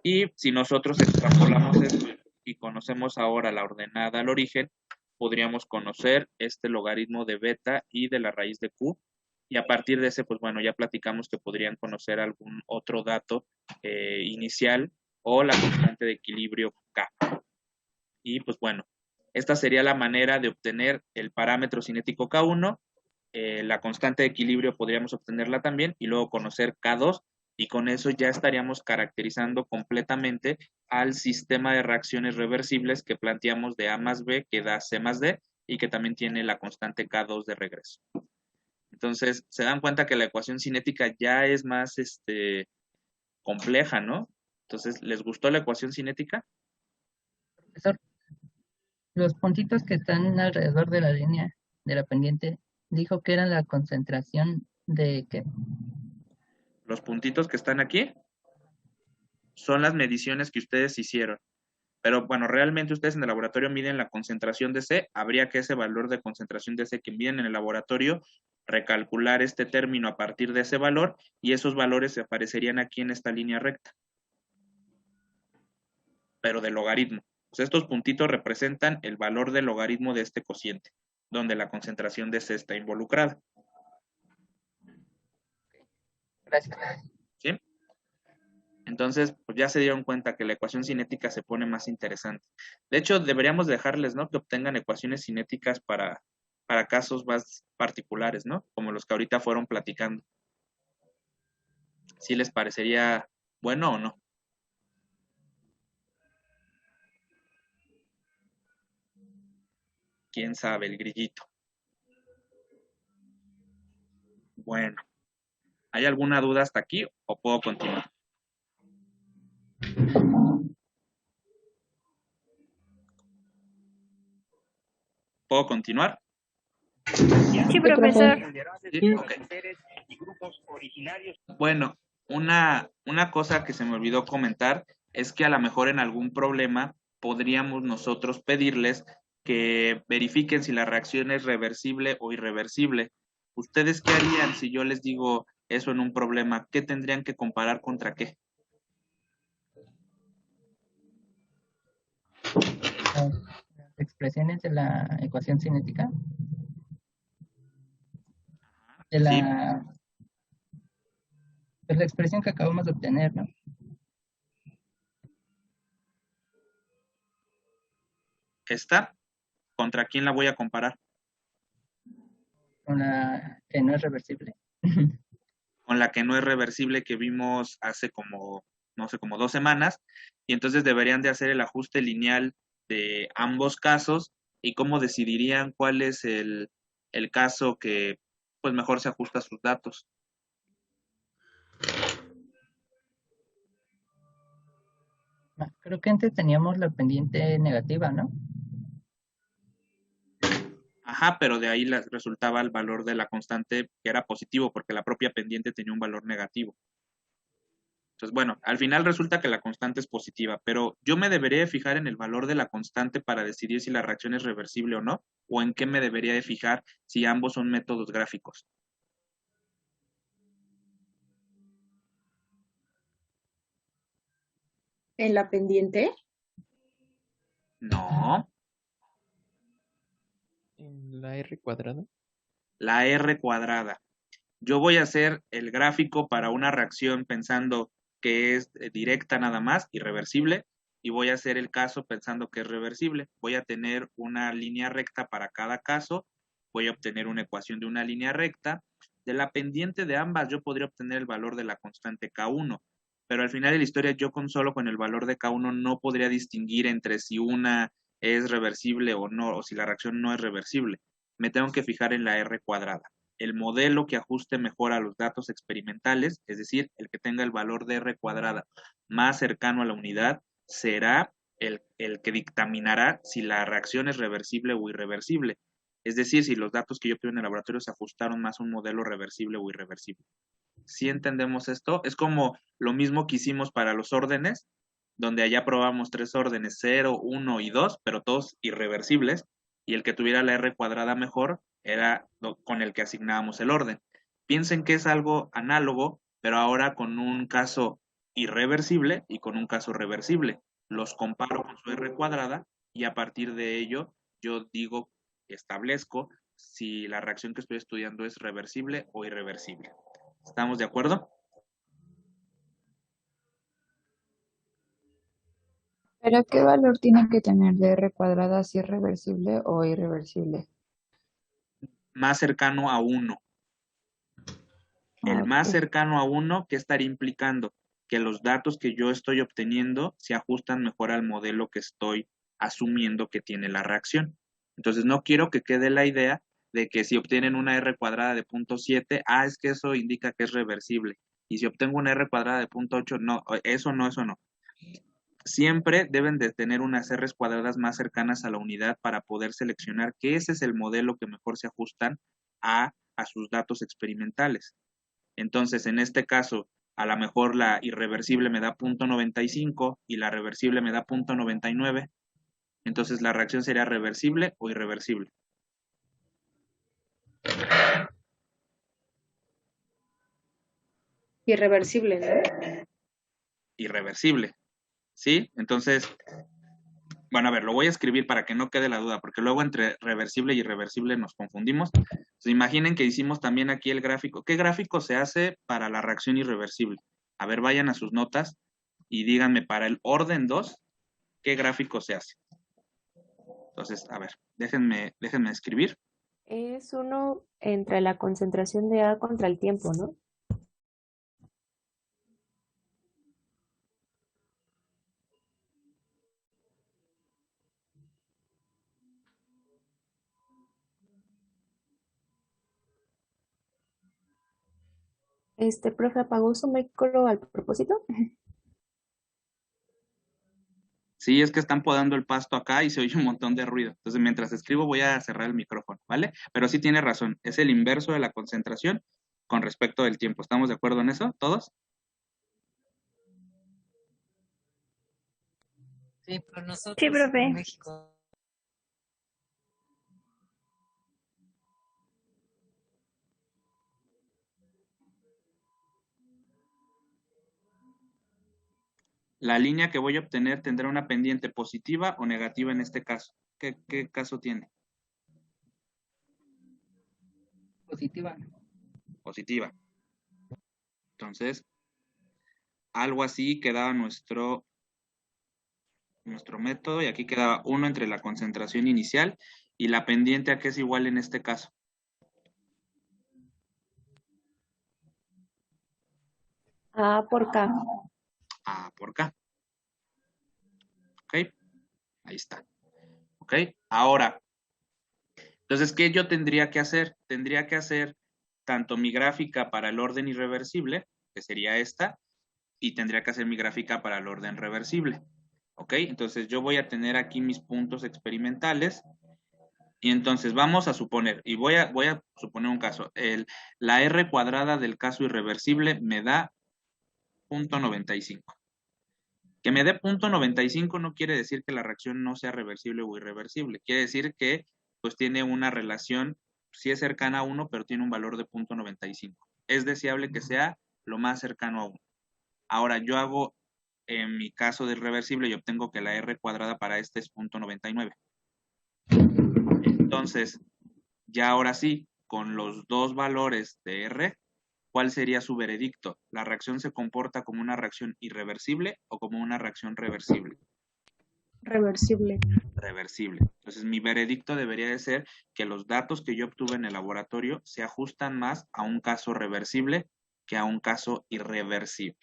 Y si nosotros extrapolamos esto y conocemos ahora la ordenada al origen, podríamos conocer este logaritmo de beta y de la raíz de Q. Y a partir de ese, pues bueno, ya platicamos que podrían conocer algún otro dato inicial o la constante de equilibrio K. Y pues bueno, esta sería la manera de obtener el parámetro cinético K1. La constante de equilibrio podríamos obtenerla también y luego conocer K2, y con eso ya estaríamos caracterizando completamente al sistema de reacciones reversibles que planteamos de A más B, que da C más D, y que también tiene la constante K2 de regreso. Entonces, se dan cuenta que la ecuación cinética ya es más compleja, ¿no? Entonces, ¿les gustó la ecuación cinética? Profesor, los puntitos que están alrededor de la línea de la pendiente, dijo que eran la concentración de ¿qué? Los puntitos que están aquí son las mediciones que ustedes hicieron. Pero bueno, realmente ustedes en el laboratorio miden la concentración de C, habría que ese valor de concentración de C que miden en el laboratorio, recalcular este término a partir de ese valor, y esos valores se aparecerían aquí en esta línea recta, pero de logaritmo. Pues estos puntitos representan el valor del logaritmo de este cociente, donde la concentración de C está involucrada. Gracias. ¿Sí? Entonces, pues ya se dieron cuenta que la ecuación cinética se pone más interesante. De hecho, deberíamos dejarles, ¿no?, que obtengan ecuaciones cinéticas para casos más particulares, ¿no? Como los que ahorita fueron platicando. ¿Sí les parecería bueno o no? ¿Quién sabe? El grillito. Bueno, ¿hay alguna duda hasta aquí o puedo continuar? ¿Puedo continuar? Sí, profesor. ¿Sí? Okay. Bueno, una cosa que se me olvidó comentar es que a lo mejor en algún problema podríamos nosotros pedirles que verifiquen si la reacción es reversible o irreversible. ¿Ustedes qué harían si yo les digo eso en un problema? ¿Qué tendrían que comparar contra qué? Las expresiones de la ecuación cinética. De Sí. Pues la expresión que acabamos de obtener, ¿no? ¿Esta? ¿Contra quién la voy a comparar? Con la que no es reversible. Con la que no es reversible que vimos hace como, no sé, como 2 semanas, y entonces deberían de hacer el ajuste lineal de ambos casos, y cómo decidirían cuál es el caso que pues mejor se ajusta a sus datos. Creo que antes teníamos la pendiente negativa, ¿no? Ajá, pero de ahí resultaba el valor de la constante que era positivo, porque la propia pendiente tenía un valor negativo. Entonces, bueno, al final resulta que la constante es positiva, pero yo me debería de fijar en el valor de la constante para decidir si la reacción es reversible o no, o en qué me debería de fijar si ambos son métodos gráficos. ¿En la pendiente? No, ¿En la R cuadrada? la R cuadrada. Yo voy a hacer el gráfico para una reacción pensando que es directa nada más, irreversible, y voy a hacer el caso pensando que es reversible. Voy a tener una línea recta para cada caso, voy a obtener una ecuación de una línea recta. De la pendiente de ambas yo podría obtener el valor de la constante K1, pero al final de la historia yo solo con el valor de K1 no podría distinguir entre si una es reversible o no, o si la reacción no es reversible. Me tengo que fijar en la R cuadrada. El modelo que ajuste mejor a los datos experimentales, es decir, el que tenga el valor de R cuadrada más cercano a la unidad, será el que dictaminará si la reacción es reversible o irreversible. Es decir, si los datos que yo obtuve en el laboratorio se ajustaron más a un modelo reversible o irreversible. ¿Sí entendemos esto? Es como lo mismo que hicimos para los órdenes, donde allá probamos 3 órdenes, 0, 1 y 2, pero todos irreversibles, y el que tuviera la R cuadrada mejor era con el que asignábamos el orden. Piensen que es algo análogo, pero ahora con un caso irreversible y con un caso reversible. Los comparo con su R cuadrada y a partir de ello yo digo, establezco si la reacción que estoy estudiando es reversible o irreversible. ¿Estamos de acuerdo? ¿Pero qué valor tiene que tener de R cuadrada si es reversible o irreversible? Más cercano a 1. El más cercano a 1, ¿qué estaría implicando? Que los datos que yo estoy obteniendo se ajustan mejor al modelo que estoy asumiendo que tiene la reacción. Entonces, no quiero que quede la idea de que si obtienen una R cuadrada de 0.7, es que eso indica que es reversible. Y si obtengo una R cuadrada de 0.8, no, eso no, eso no. Siempre deben de tener unas R's cuadradas más cercanas a la unidad para poder seleccionar que ese es el modelo que mejor se ajustan a sus datos experimentales. Entonces, en este caso, a lo mejor la irreversible me da 0.95 y la reversible me da 0.99. Entonces, la reacción sería reversible o irreversible. Irreversible, ¿no? Irreversible. ¿Sí? Entonces, bueno, a ver, lo voy a escribir para que no quede la duda, porque luego entre reversible y irreversible nos confundimos. Entonces, imaginen que hicimos también aquí el gráfico. ¿Qué gráfico se hace para la reacción irreversible? A ver, vayan a sus notas y díganme para el orden 2, ¿qué gráfico se hace? Entonces, a ver, déjenme escribir. Es uno entre la concentración de A contra el tiempo, ¿no? Profe, ¿apagó su micro al propósito? Sí, es que están podando el pasto acá y se oye un montón de ruido. Entonces, mientras escribo voy a cerrar el micrófono, ¿vale? Pero sí tiene razón, es el inverso de la concentración con respecto del tiempo. ¿Estamos de acuerdo en eso, todos? Sí, pero nosotros Sí, profe. en México. La línea que voy a obtener tendrá una pendiente positiva o negativa en este caso. ¿Qué caso tiene? Positiva. Positiva. Entonces, algo así quedaba nuestro método y aquí quedaba 1 entre la concentración inicial y la pendiente a qué es igual en este caso. A por K. A por K. ¿Ok? Ahí está. ¿Ok? Ahora, entonces, ¿qué yo tendría que hacer? Tendría que hacer tanto mi gráfica para el orden irreversible, que sería esta, y tendría que hacer mi gráfica para el orden reversible. ¿Ok? Entonces, yo voy a tener aquí mis puntos experimentales. Y entonces vamos a suponer, y voy a suponer un caso, la R cuadrada del caso irreversible me da 0.95. Que me dé 0.95 no quiere decir que la reacción no sea reversible o irreversible. Quiere decir que pues tiene una relación, sí es cercana a 1, pero tiene un valor de 0.95. Es deseable que sea lo más cercano a 1. Ahora yo hago en mi caso de irreversible, yo obtengo que la R cuadrada para este es 0.99. Entonces, ya ahora sí, con los dos valores de R, ¿cuál sería su veredicto? ¿La reacción se comporta como una reacción irreversible o como una reacción reversible? Reversible. Reversible. Entonces, mi veredicto debería de ser que los datos que yo obtuve en el laboratorio se ajustan más a un caso reversible que a un caso irreversible.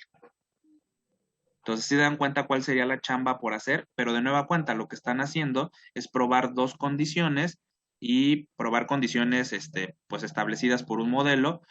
Entonces, si dan cuenta cuál sería la chamba por hacer, pero de nueva cuenta, lo que están haciendo es probar dos condiciones y probar condiciones pues establecidas por un modelo,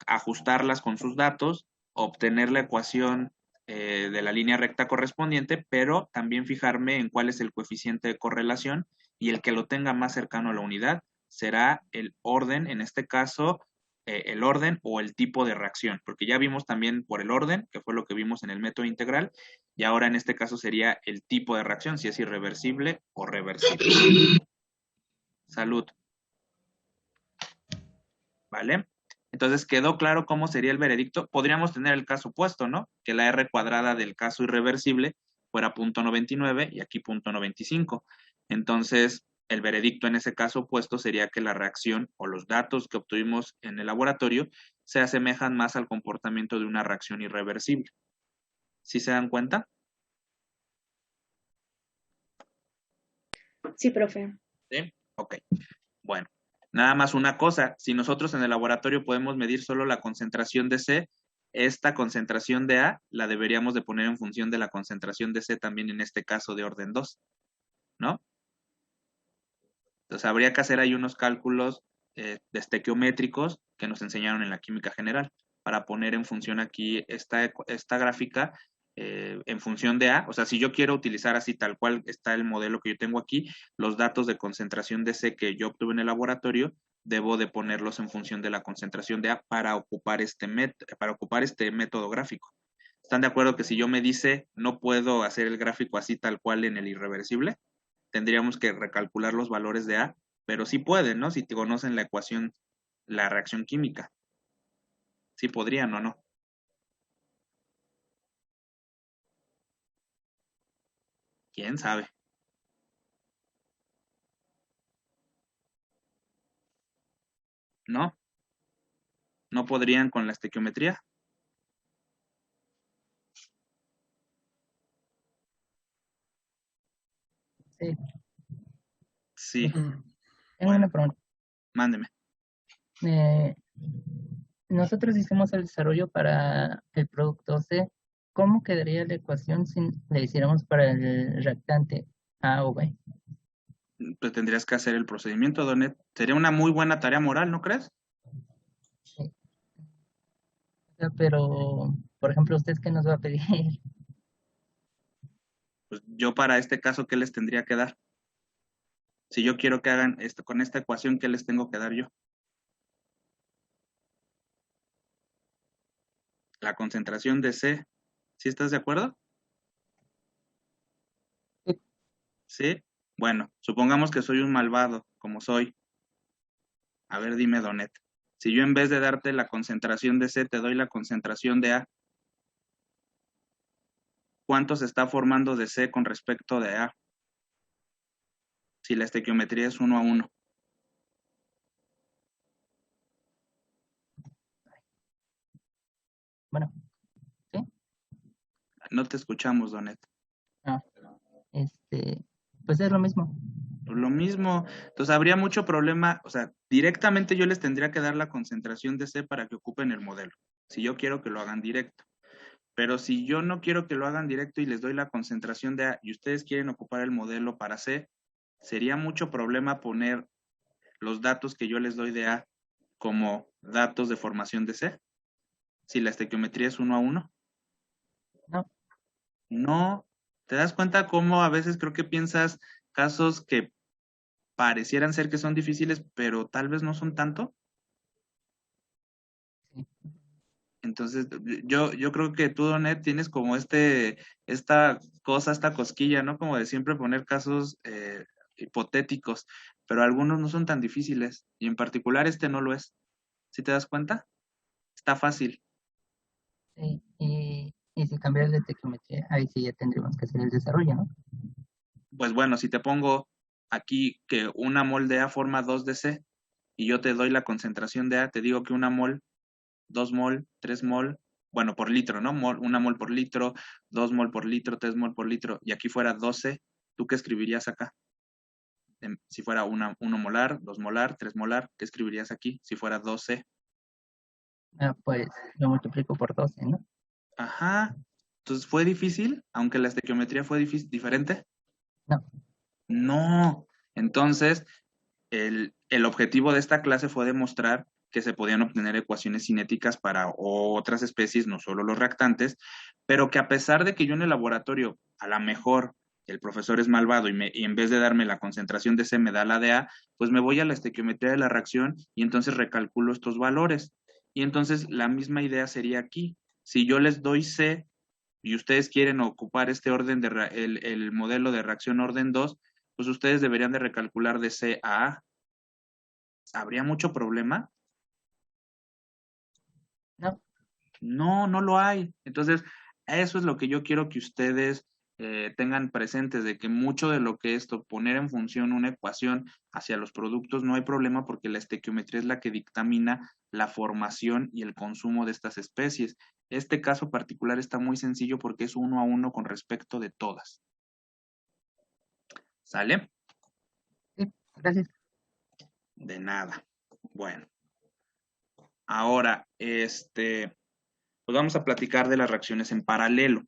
ajustarlas con sus datos, obtener la ecuación de la línea recta correspondiente, pero también fijarme en cuál es el coeficiente de correlación y el que lo tenga más cercano a la unidad será el orden, en este caso, el orden o el tipo de reacción, porque ya vimos también por el orden, que fue lo que vimos en el método integral, y ahora en este caso sería el tipo de reacción, si es irreversible o reversible. Salud. ¿Vale? Entonces quedó claro cómo sería el veredicto. Podríamos tener el caso opuesto, ¿no? Que la R cuadrada del caso irreversible fuera 0.99 y aquí 0.95. Entonces, el veredicto en ese caso opuesto sería que la reacción o los datos que obtuvimos en el laboratorio se asemejan más al comportamiento de una reacción irreversible. ¿Sí se dan cuenta? Sí, profe. ¿Sí? Ok. Bueno, nada más una cosa, si nosotros en el laboratorio podemos medir solo la concentración de C, esta concentración de A la deberíamos de poner en función de la concentración de C también en este caso de orden 2, ¿no? Entonces habría que hacer ahí unos cálculos estequiométricos que nos enseñaron en la química general para poner en función aquí esta gráfica en función de A. O sea, si yo quiero utilizar así tal cual está el modelo que yo tengo aquí, los datos de concentración de C que yo obtuve en el laboratorio, debo de ponerlos en función de la concentración de A para ocupar este método gráfico. ¿Están de acuerdo que si yo me dice no puedo hacer el gráfico así tal cual en el irreversible? Tendríamos que recalcular los valores de A, pero sí pueden, ¿no? Si te conocen la ecuación, la reacción química. Sí podrían o no. ¿Quién sabe? ¿No? ¿No podrían con la estequiometría? Sí. Sí. Tengo una pregunta. Mándeme. Eh, nosotros hicimos el desarrollo para el producto C. ¿Cómo quedaría la ecuación si le hiciéramos para el reactante A o B? Pues tendrías que hacer el procedimiento, Donet. Sería una muy buena tarea moral, ¿no crees? Sí. Pero, por ejemplo, ¿usted qué nos va a pedir? Pues yo para este caso, ¿qué les tendría que dar? Si yo quiero que hagan esto con esta ecuación, ¿qué les tengo que dar yo? La concentración de C. ¿Sí estás de acuerdo? Sí. ¿Sí? Bueno, supongamos que soy un malvado, como soy. A ver, dime, Donet. Si yo en vez de darte la concentración de C, te doy la concentración de A, ¿cuánto se está formando de C con respecto de A? Si la estequiometría es 1:1. Bueno, ¿sí? No te escuchamos, Donet. Ah, pues es lo mismo. Lo mismo. Entonces habría mucho problema. O sea, directamente yo les tendría que dar la concentración de C para que ocupen el modelo. Si yo quiero que lo hagan directo. Pero si yo no quiero que lo hagan directo y les doy la concentración de A y ustedes quieren ocupar el modelo para C, sería mucho problema poner los datos que yo les doy de A como datos de formación de C, si la estequiometría es 1:1. No, No, ¿te das cuenta cómo a veces creo que piensas casos que parecieran ser que son difíciles, pero tal vez no son tanto? sí. Entonces, yo creo que tú, Donet, tienes como esta cosa, esta cosquilla, ¿no? Como de siempre poner casos hipotéticos, pero algunos no son tan difíciles, y en particular este no lo es. ¿Sí te das cuenta? Está fácil. Sí, y Y si cambiara de estequiometría, ahí sí ya tendríamos que hacer el desarrollo, ¿no? Pues bueno, si te pongo aquí que una mol de A forma 2 de C y yo te doy la concentración de A, te digo que una mol, 2 mol, 3 mol, bueno, por litro, ¿no? Una mol por litro, 2 mol por litro, 3 mol por litro, y aquí fuera 12, ¿tú qué escribirías acá? Si fuera 1 molar, 2 molar, 3 molar, ¿qué escribirías aquí? Si fuera 12. Pues lo multiplico por 12, ¿no? Ajá. Entonces, ¿fue difícil? Aunque la estequiometría fue diferente. No. No. Entonces, el objetivo de esta clase fue demostrar que se podían obtener ecuaciones cinéticas para otras especies, no solo los reactantes, pero que a pesar de que yo en el laboratorio, a lo mejor el profesor es malvado y en vez de darme la concentración de C me da la de A, pues me voy a la estequiometría de la reacción y entonces recalculo estos valores. Y entonces la misma idea sería aquí. Si yo les doy C y ustedes quieren ocupar este orden el modelo de reacción orden 2, pues ustedes deberían de recalcular de C a A. ¿Habría mucho problema? No. No, no lo hay. Entonces, eso es lo que yo quiero que ustedes tengan presentes, de que mucho de lo que esto, poner en función una ecuación hacia los productos, no hay problema porque la estequiometría es la que dictamina la formación y el consumo de estas especies. Este caso particular está muy sencillo porque es 1 a 1 con respecto de todas. ¿Sale? Sí, gracias. De nada. Bueno, ahora, pues vamos a platicar de las reacciones en paralelo.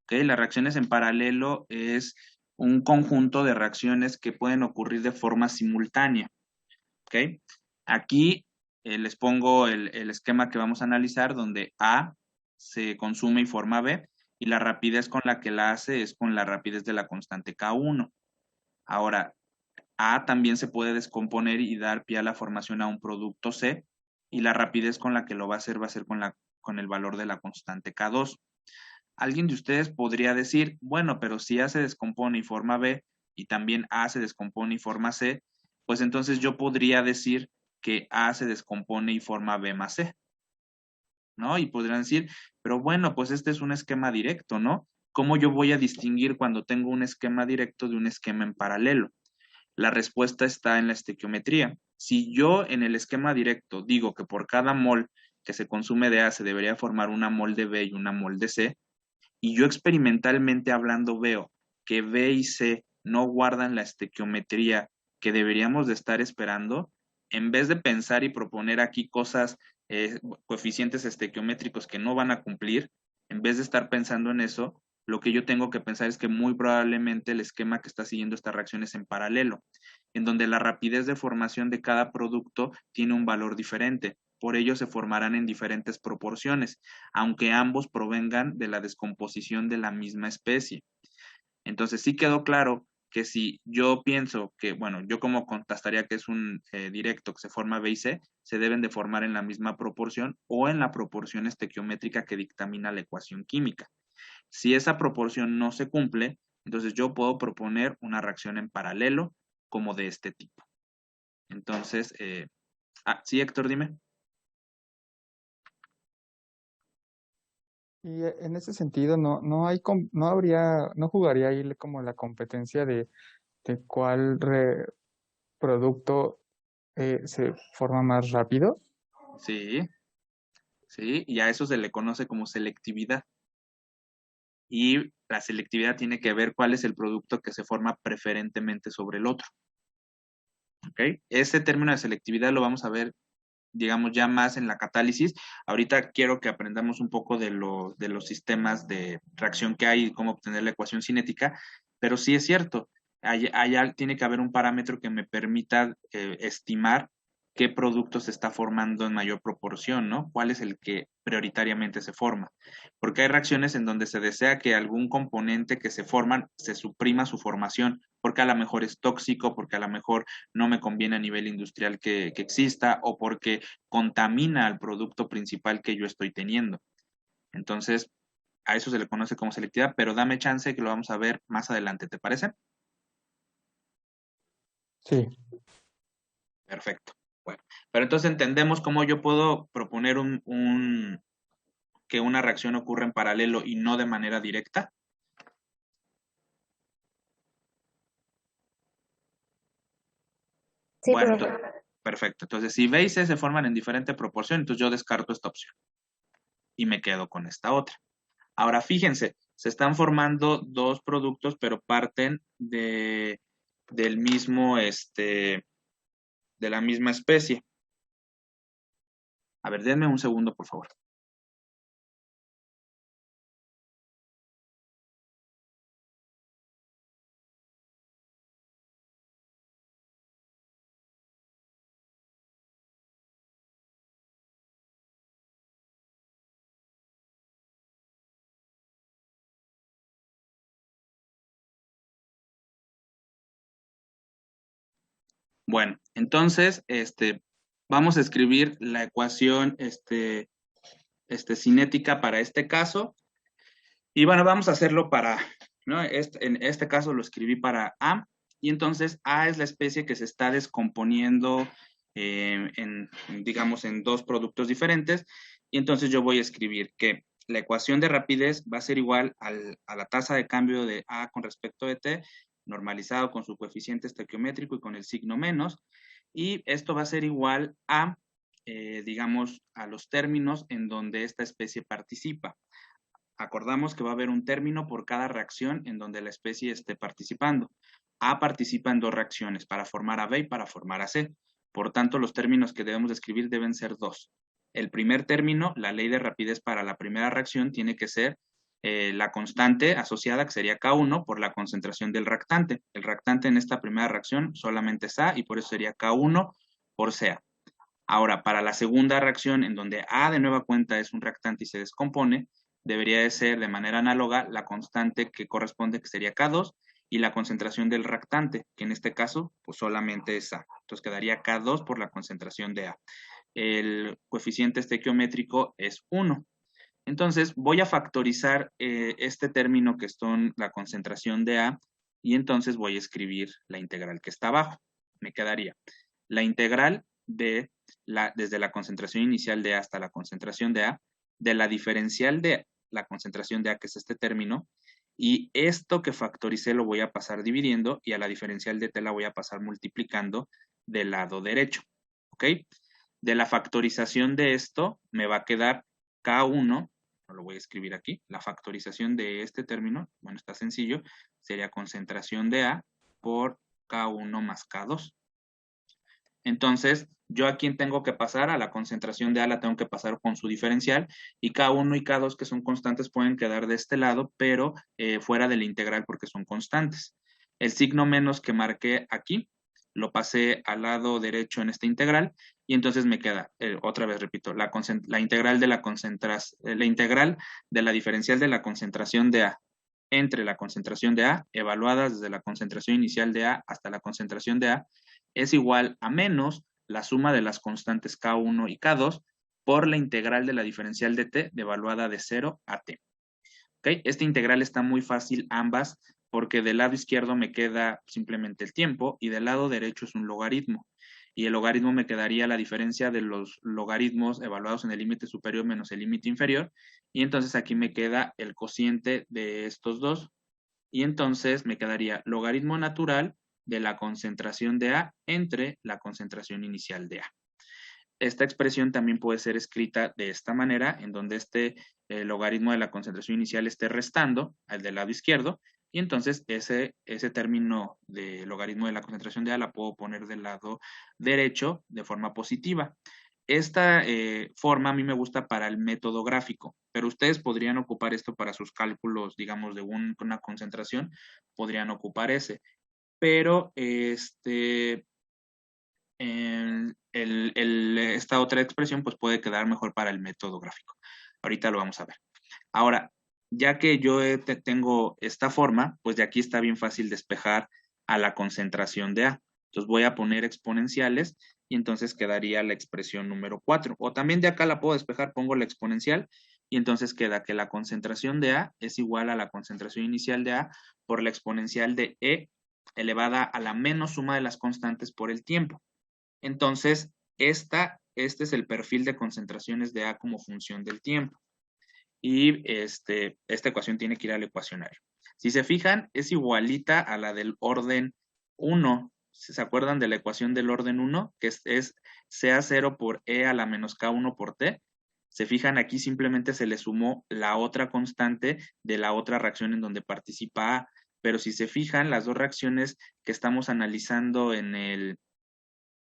¿Ok? Las reacciones en paralelo es un conjunto de reacciones que pueden ocurrir de forma simultánea. ¿Ok? Aquí les pongo el esquema que vamos a analizar, donde A se consume y forma B, y la rapidez con la que la hace es con la rapidez de la constante K1. Ahora, A también se puede descomponer y dar pie a la formación a un producto C, y la rapidez con la que lo va a ser con el valor de la constante K2. Alguien de ustedes podría decir, bueno, pero si A se descompone y forma B, y también A se descompone y forma C, pues entonces yo podría decir que A se descompone y forma B más C, ¿no? Y podrían decir, pero bueno, pues este es un esquema directo, ¿no? ¿Cómo yo voy a distinguir cuando tengo un esquema directo de un esquema en paralelo? La respuesta está en la estequiometría. Si yo en el esquema directo digo que por cada mol que se consume de A se debería formar una mol de B y una mol de C, y yo experimentalmente hablando veo que B y C no guardan la estequiometría que deberíamos de estar esperando, en vez de pensar y proponer aquí cosas, coeficientes estequiométricos que no van a cumplir, en vez de estar pensando en eso, lo que yo tengo que pensar es que muy probablemente el esquema que está siguiendo esta reacción es en paralelo, en donde la rapidez de formación de cada producto tiene un valor diferente. Por ello se formarán en diferentes proporciones, aunque ambos provengan de la descomposición de la misma especie. Entonces sí quedó claro que si yo pienso que, bueno, yo como contestaría que es un directo que se forma B y C, se deben de formar en la misma proporción o en la proporción estequiométrica que dictamina la ecuación química. Si esa proporción no se cumple, entonces yo puedo proponer una reacción en paralelo como de este tipo. Entonces, sí, Héctor, dime. Y en ese sentido, no jugaría ahí como la competencia de cuál producto se forma más rápido. Sí, sí, y a eso se le conoce como selectividad. Y la selectividad tiene que ver cuál es el producto que se forma preferentemente sobre el otro. ¿Ok? Ese término de selectividad lo vamos a ver, digamos, ya más en la catálisis. Ahorita quiero que aprendamos un poco de los sistemas de reacción que hay y cómo obtener la ecuación cinética, pero sí es cierto, tiene que haber un parámetro que me permita estimar qué producto se está formando en mayor proporción, ¿no? ¿Cuál es el que prioritariamente se forma? Porque hay reacciones en donde se desea que algún componente que se forman se suprima su formación, porque a lo mejor es tóxico, porque a lo mejor no me conviene a nivel industrial que exista o porque contamina al producto principal que yo estoy teniendo. Entonces, a eso se le conoce como selectividad, pero dame chance que lo vamos a ver más adelante, ¿te parece? Sí. Perfecto. Bueno, pero entonces entendemos cómo yo puedo proponer ok, que una reacción ocurre en paralelo y no de manera directa? Sí, Bueno, profe. perfecto. Entonces, si B y C se forman en diferente proporción, entonces yo descarto esta opción y me quedo con esta otra. Ahora, fíjense, se están formando dos productos, pero parten del mismo, de la misma especie. A ver, denme un segundo, por favor. Bueno, entonces, vamos a escribir la ecuación, cinética para este caso. Y bueno, vamos a hacerlo para, ¿no? En este caso lo escribí para A, y entonces A es la especie que se está descomponiendo digamos, en dos productos diferentes, y entonces yo voy a escribir que la ecuación de rapidez va a ser igual a la tasa de cambio de A con respecto de T, normalizado con su coeficiente estequiométrico y con el signo menos, y esto va a ser igual a, digamos, a los términos en donde esta especie participa. Acordamos que va a haber un término por cada reacción en donde la especie esté participando. A participa en dos reacciones, para formar a B y para formar a C. Por tanto, los términos que debemos escribir deben ser dos. El primer término, la ley de rapidez para la primera reacción, tiene que ser la constante asociada, que sería K1, por la concentración del reactante. El reactante en esta primera reacción solamente es A, y por eso sería K1 por CA. Ahora, para la segunda reacción, en donde A de nueva cuenta es un reactante y se descompone, debería de ser de manera análoga la constante que corresponde, que sería K2, y la concentración del reactante, que en este caso, pues solamente es A. Entonces quedaría K2 por la concentración de A. El coeficiente estequiométrico es 1. Entonces voy a factorizar este término que son la concentración de A, y entonces voy a escribir la integral que está abajo. Me quedaría la integral desde la concentración inicial de A hasta la concentración de A, de la diferencial de la concentración de A, que es este término, y esto que factoricé lo voy a pasar dividiendo, y a la diferencial de T la voy a pasar multiplicando del lado derecho, ¿ok? De la factorización de esto me va a quedar K1, lo voy a escribir aquí, la factorización de este término, bueno, está sencillo, sería concentración de A por K1 más K2. Entonces, yo a quién tengo que pasar, a la concentración de A la tengo que pasar con su diferencial, y K1 y K2, que son constantes, pueden quedar de este lado, pero fuera de la integral porque son constantes. El signo menos que marqué aquí, lo pasé al lado derecho en esta integral, y entonces me queda, otra vez repito, la integral de la integral de la diferencial de la concentración de A entre la concentración de A, evaluadas desde la concentración inicial de A hasta la concentración de A, es igual a menos la suma de las constantes K1 y K2 por la integral de la diferencial de T, devaluada de 0 a T. ¿Okay? Esta integral está muy fácil ambas, porque del lado izquierdo me queda simplemente el tiempo y del lado derecho es un logaritmo. Y el logaritmo me quedaría la diferencia de los logaritmos evaluados en el límite superior menos el límite inferior. Y entonces aquí me queda el cociente de estos dos. Y entonces me quedaría logaritmo natural de la concentración de A entre la concentración inicial de A. Esta expresión también puede ser escrita de esta manera, en donde este logaritmo de la concentración inicial esté restando al del lado izquierdo, y entonces ese término de logaritmo de la concentración de A la puedo poner del lado derecho de forma positiva. Esta forma a mí me gusta para el método gráfico, pero ustedes podrían ocupar esto para sus cálculos, digamos, de una concentración, podrían ocupar ese. Pero esta otra expresión pues puede quedar mejor para el método gráfico. Ahorita lo vamos a ver. Ahora, ya que yo tengo esta forma, pues de aquí está bien fácil despejar a la concentración de A. Entonces voy a poner exponenciales y entonces quedaría la expresión número 4. O también de acá la puedo despejar, pongo la exponencial y entonces queda que la concentración de A es igual a la concentración inicial de A por la exponencial de E elevada a la menos suma de las constantes por el tiempo. Entonces, este es el perfil de concentraciones de A como función del tiempo. y esta ecuación tiene que ir al ecuacionario. Si se fijan, es igualita a la del orden 1. ¿Se acuerdan de la ecuación del orden 1? Que es CA0 por E a la menos K1 por T. Se fijan, aquí simplemente se le sumó la otra constante de la otra reacción en donde participa A. Pero si se fijan, las dos reacciones que estamos analizando en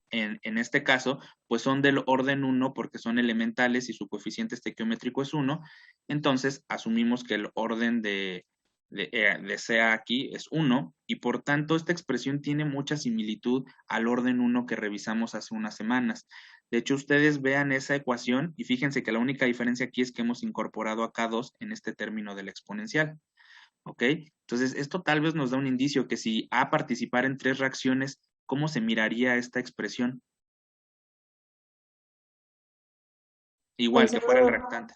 este caso, pues son del orden 1 porque son elementales y su coeficiente estequiométrico es 1. Entonces, asumimos que el orden de CA aquí es 1 y por tanto esta expresión tiene mucha similitud al orden 1 que revisamos hace unas semanas. De hecho, ustedes vean esa ecuación y fíjense que la única diferencia aquí es que hemos incorporado a K2 en este término del exponencial. ¿Ok? Entonces, esto tal vez nos da un indicio que si A participara en 3 reacciones, ¿cómo se miraría esta expresión? Igual Pues que fuera el solo, reactante.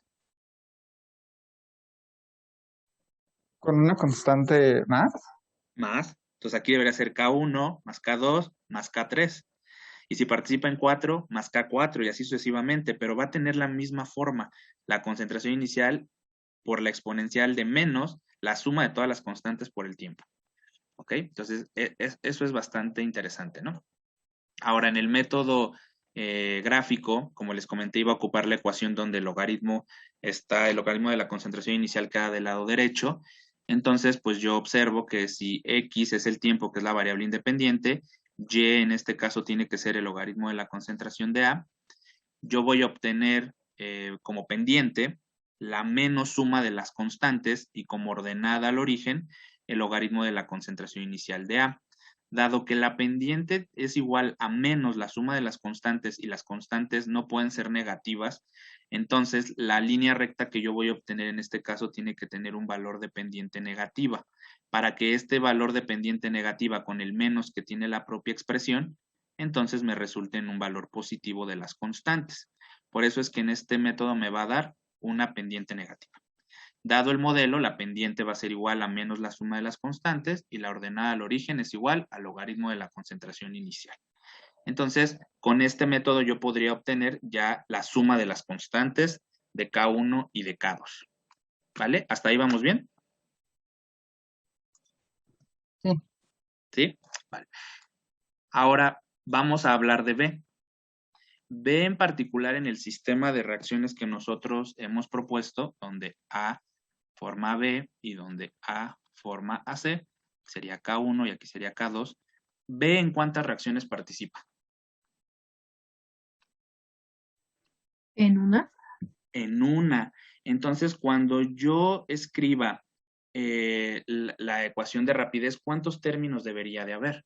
Con una constante más. Más. Entonces aquí debería ser K1 más K2 más K3. Y si participa en 4, más K4 y así sucesivamente, pero va a tener la misma forma. La concentración inicial por la exponencial de menos la suma de todas las constantes por el tiempo. ¿Ok? Entonces, eso es bastante interesante, ¿no? Ahora, en el método gráfico, como les comenté, iba a ocupar la ecuación donde el logaritmo de la concentración inicial queda del lado derecho. Entonces, pues yo observo que si X es el tiempo, que es la variable independiente, Y en este caso tiene que ser el logaritmo de la concentración de A. Yo voy a obtener como pendiente la menos suma de las constantes y como ordenada al origen, el logaritmo de la concentración inicial de A. Dado que la pendiente es igual a menos la suma de las constantes y las constantes no pueden ser negativas, entonces la línea recta que yo voy a obtener en este caso tiene que tener un valor de pendiente negativa. Para que este valor de pendiente negativa con el menos que tiene la propia expresión, entonces me resulte en un valor positivo de las constantes. Por eso es que en este método me va a dar una pendiente negativa. Dado el modelo, la pendiente va a ser igual a menos la suma de las constantes y la ordenada al origen es igual al logaritmo de la concentración inicial. Entonces, con este método yo podría obtener ya la suma de las constantes de K1 y de K2. ¿Vale? ¿Hasta ahí vamos bien? Sí. ¿Sí? Vale. Ahora vamos a hablar de B. B en particular en el sistema de reacciones que nosotros hemos propuesto, donde A forma B y donde A forma AC, sería K1 y aquí sería K2. ¿B en cuántas reacciones participa? ¿En una? En una. Entonces, cuando yo escriba la ecuación de rapidez, ¿cuántos términos debería de haber?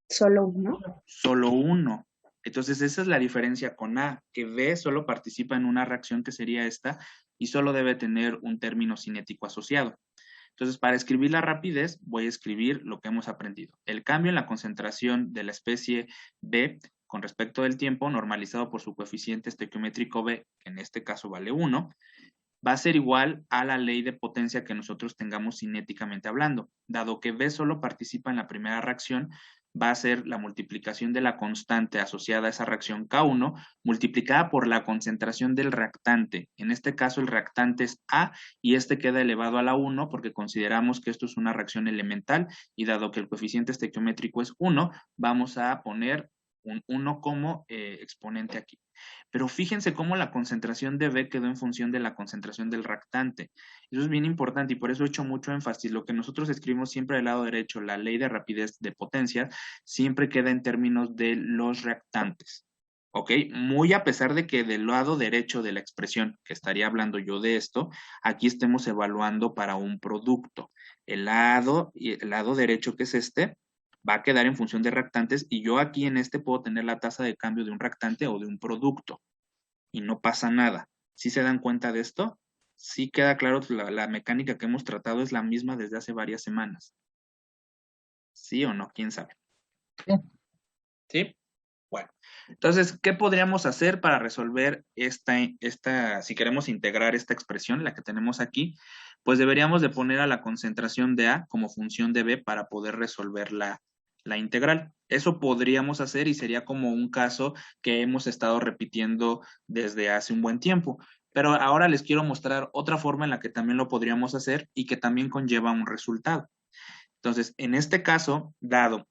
Solo uno. Solo uno. Entonces, esa es la diferencia con A, que B solo participa en una reacción que sería esta y solo debe tener un término cinético asociado. Entonces, para escribir la rapidez, voy a escribir lo que hemos aprendido. El cambio en la concentración de la especie B con respecto del tiempo, normalizado por su coeficiente estequiométrico B, que en este caso vale 1, va a ser igual a la ley de potencia que nosotros tengamos cinéticamente hablando. Dado que B solo participa en la primera reacción, va a ser la multiplicación de la constante asociada a esa reacción K1 multiplicada por la concentración del reactante. En este caso el reactante es A y este queda elevado a la 1 porque consideramos que esto es una reacción elemental y dado que el coeficiente estequiométrico es 1, vamos a poner un 1 como exponente aquí. Pero fíjense cómo la concentración de B quedó en función de la concentración del reactante. Eso es bien importante y por eso he hecho mucho énfasis. Lo que nosotros escribimos siempre del lado derecho, la ley de rapidez de potencia, siempre queda en términos de los reactantes. ¿Ok? Muy a pesar de que del lado derecho de la expresión, que estaría hablando yo de esto, aquí estemos evaluando para un producto. El lado derecho, que es este, va a quedar en función de reactantes y yo aquí en este puedo tener la tasa de cambio de un reactante o de un producto y no pasa nada. ¿Sí se dan cuenta de esto? Sí queda claro que la mecánica que hemos tratado es la misma desde hace varias semanas. ¿Sí o no? ¿Quién sabe? Sí. ¿Sí? Bueno, entonces, ¿qué podríamos hacer para resolver si queremos integrar esta expresión, la que tenemos aquí? Pues deberíamos de poner a la concentración de A como función de B para poder resolver la integral. Eso podríamos hacer y sería como un caso que hemos estado repitiendo desde hace un buen tiempo. Pero ahora les quiero mostrar otra forma en la que también lo podríamos hacer y que también conlleva un resultado. Entonces, en este caso, dado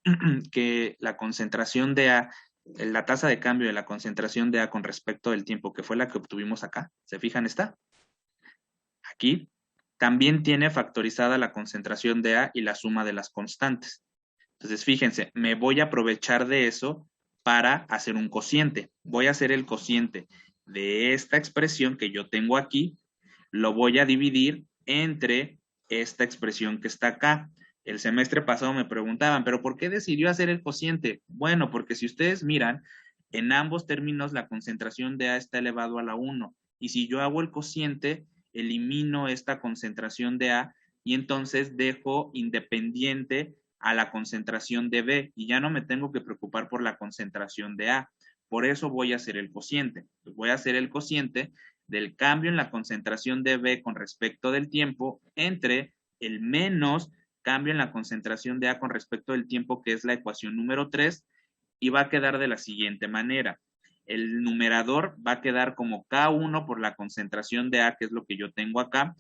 que la concentración de A, la tasa de cambio de la concentración de A con respecto del tiempo, que fue la que obtuvimos acá, ¿se fijan esta? Aquí, también tiene factorizada la concentración de A y la suma de las constantes. Entonces, fíjense, me voy a aprovechar de eso para hacer un cociente. Voy a hacer el cociente de esta expresión que yo tengo aquí, lo voy a dividir entre esta expresión que está acá. El semestre pasado me preguntaban, ¿pero por qué decidió hacer el cociente? Bueno, porque si ustedes miran, en ambos términos la concentración de A está elevado a la 1. Y si yo hago el cociente, elimino esta concentración de A y entonces dejo independiente a la concentración de B y ya no me tengo que preocupar por la concentración de A. Por eso voy a hacer el cociente. Voy a hacer el cociente del cambio en la concentración de B con respecto del tiempo entre el menos cambio en la concentración de A con respecto del tiempo, que es la ecuación número 3, y va a quedar de la siguiente manera. El numerador va a quedar como K1 por la concentración de A, que es lo que yo tengo acá,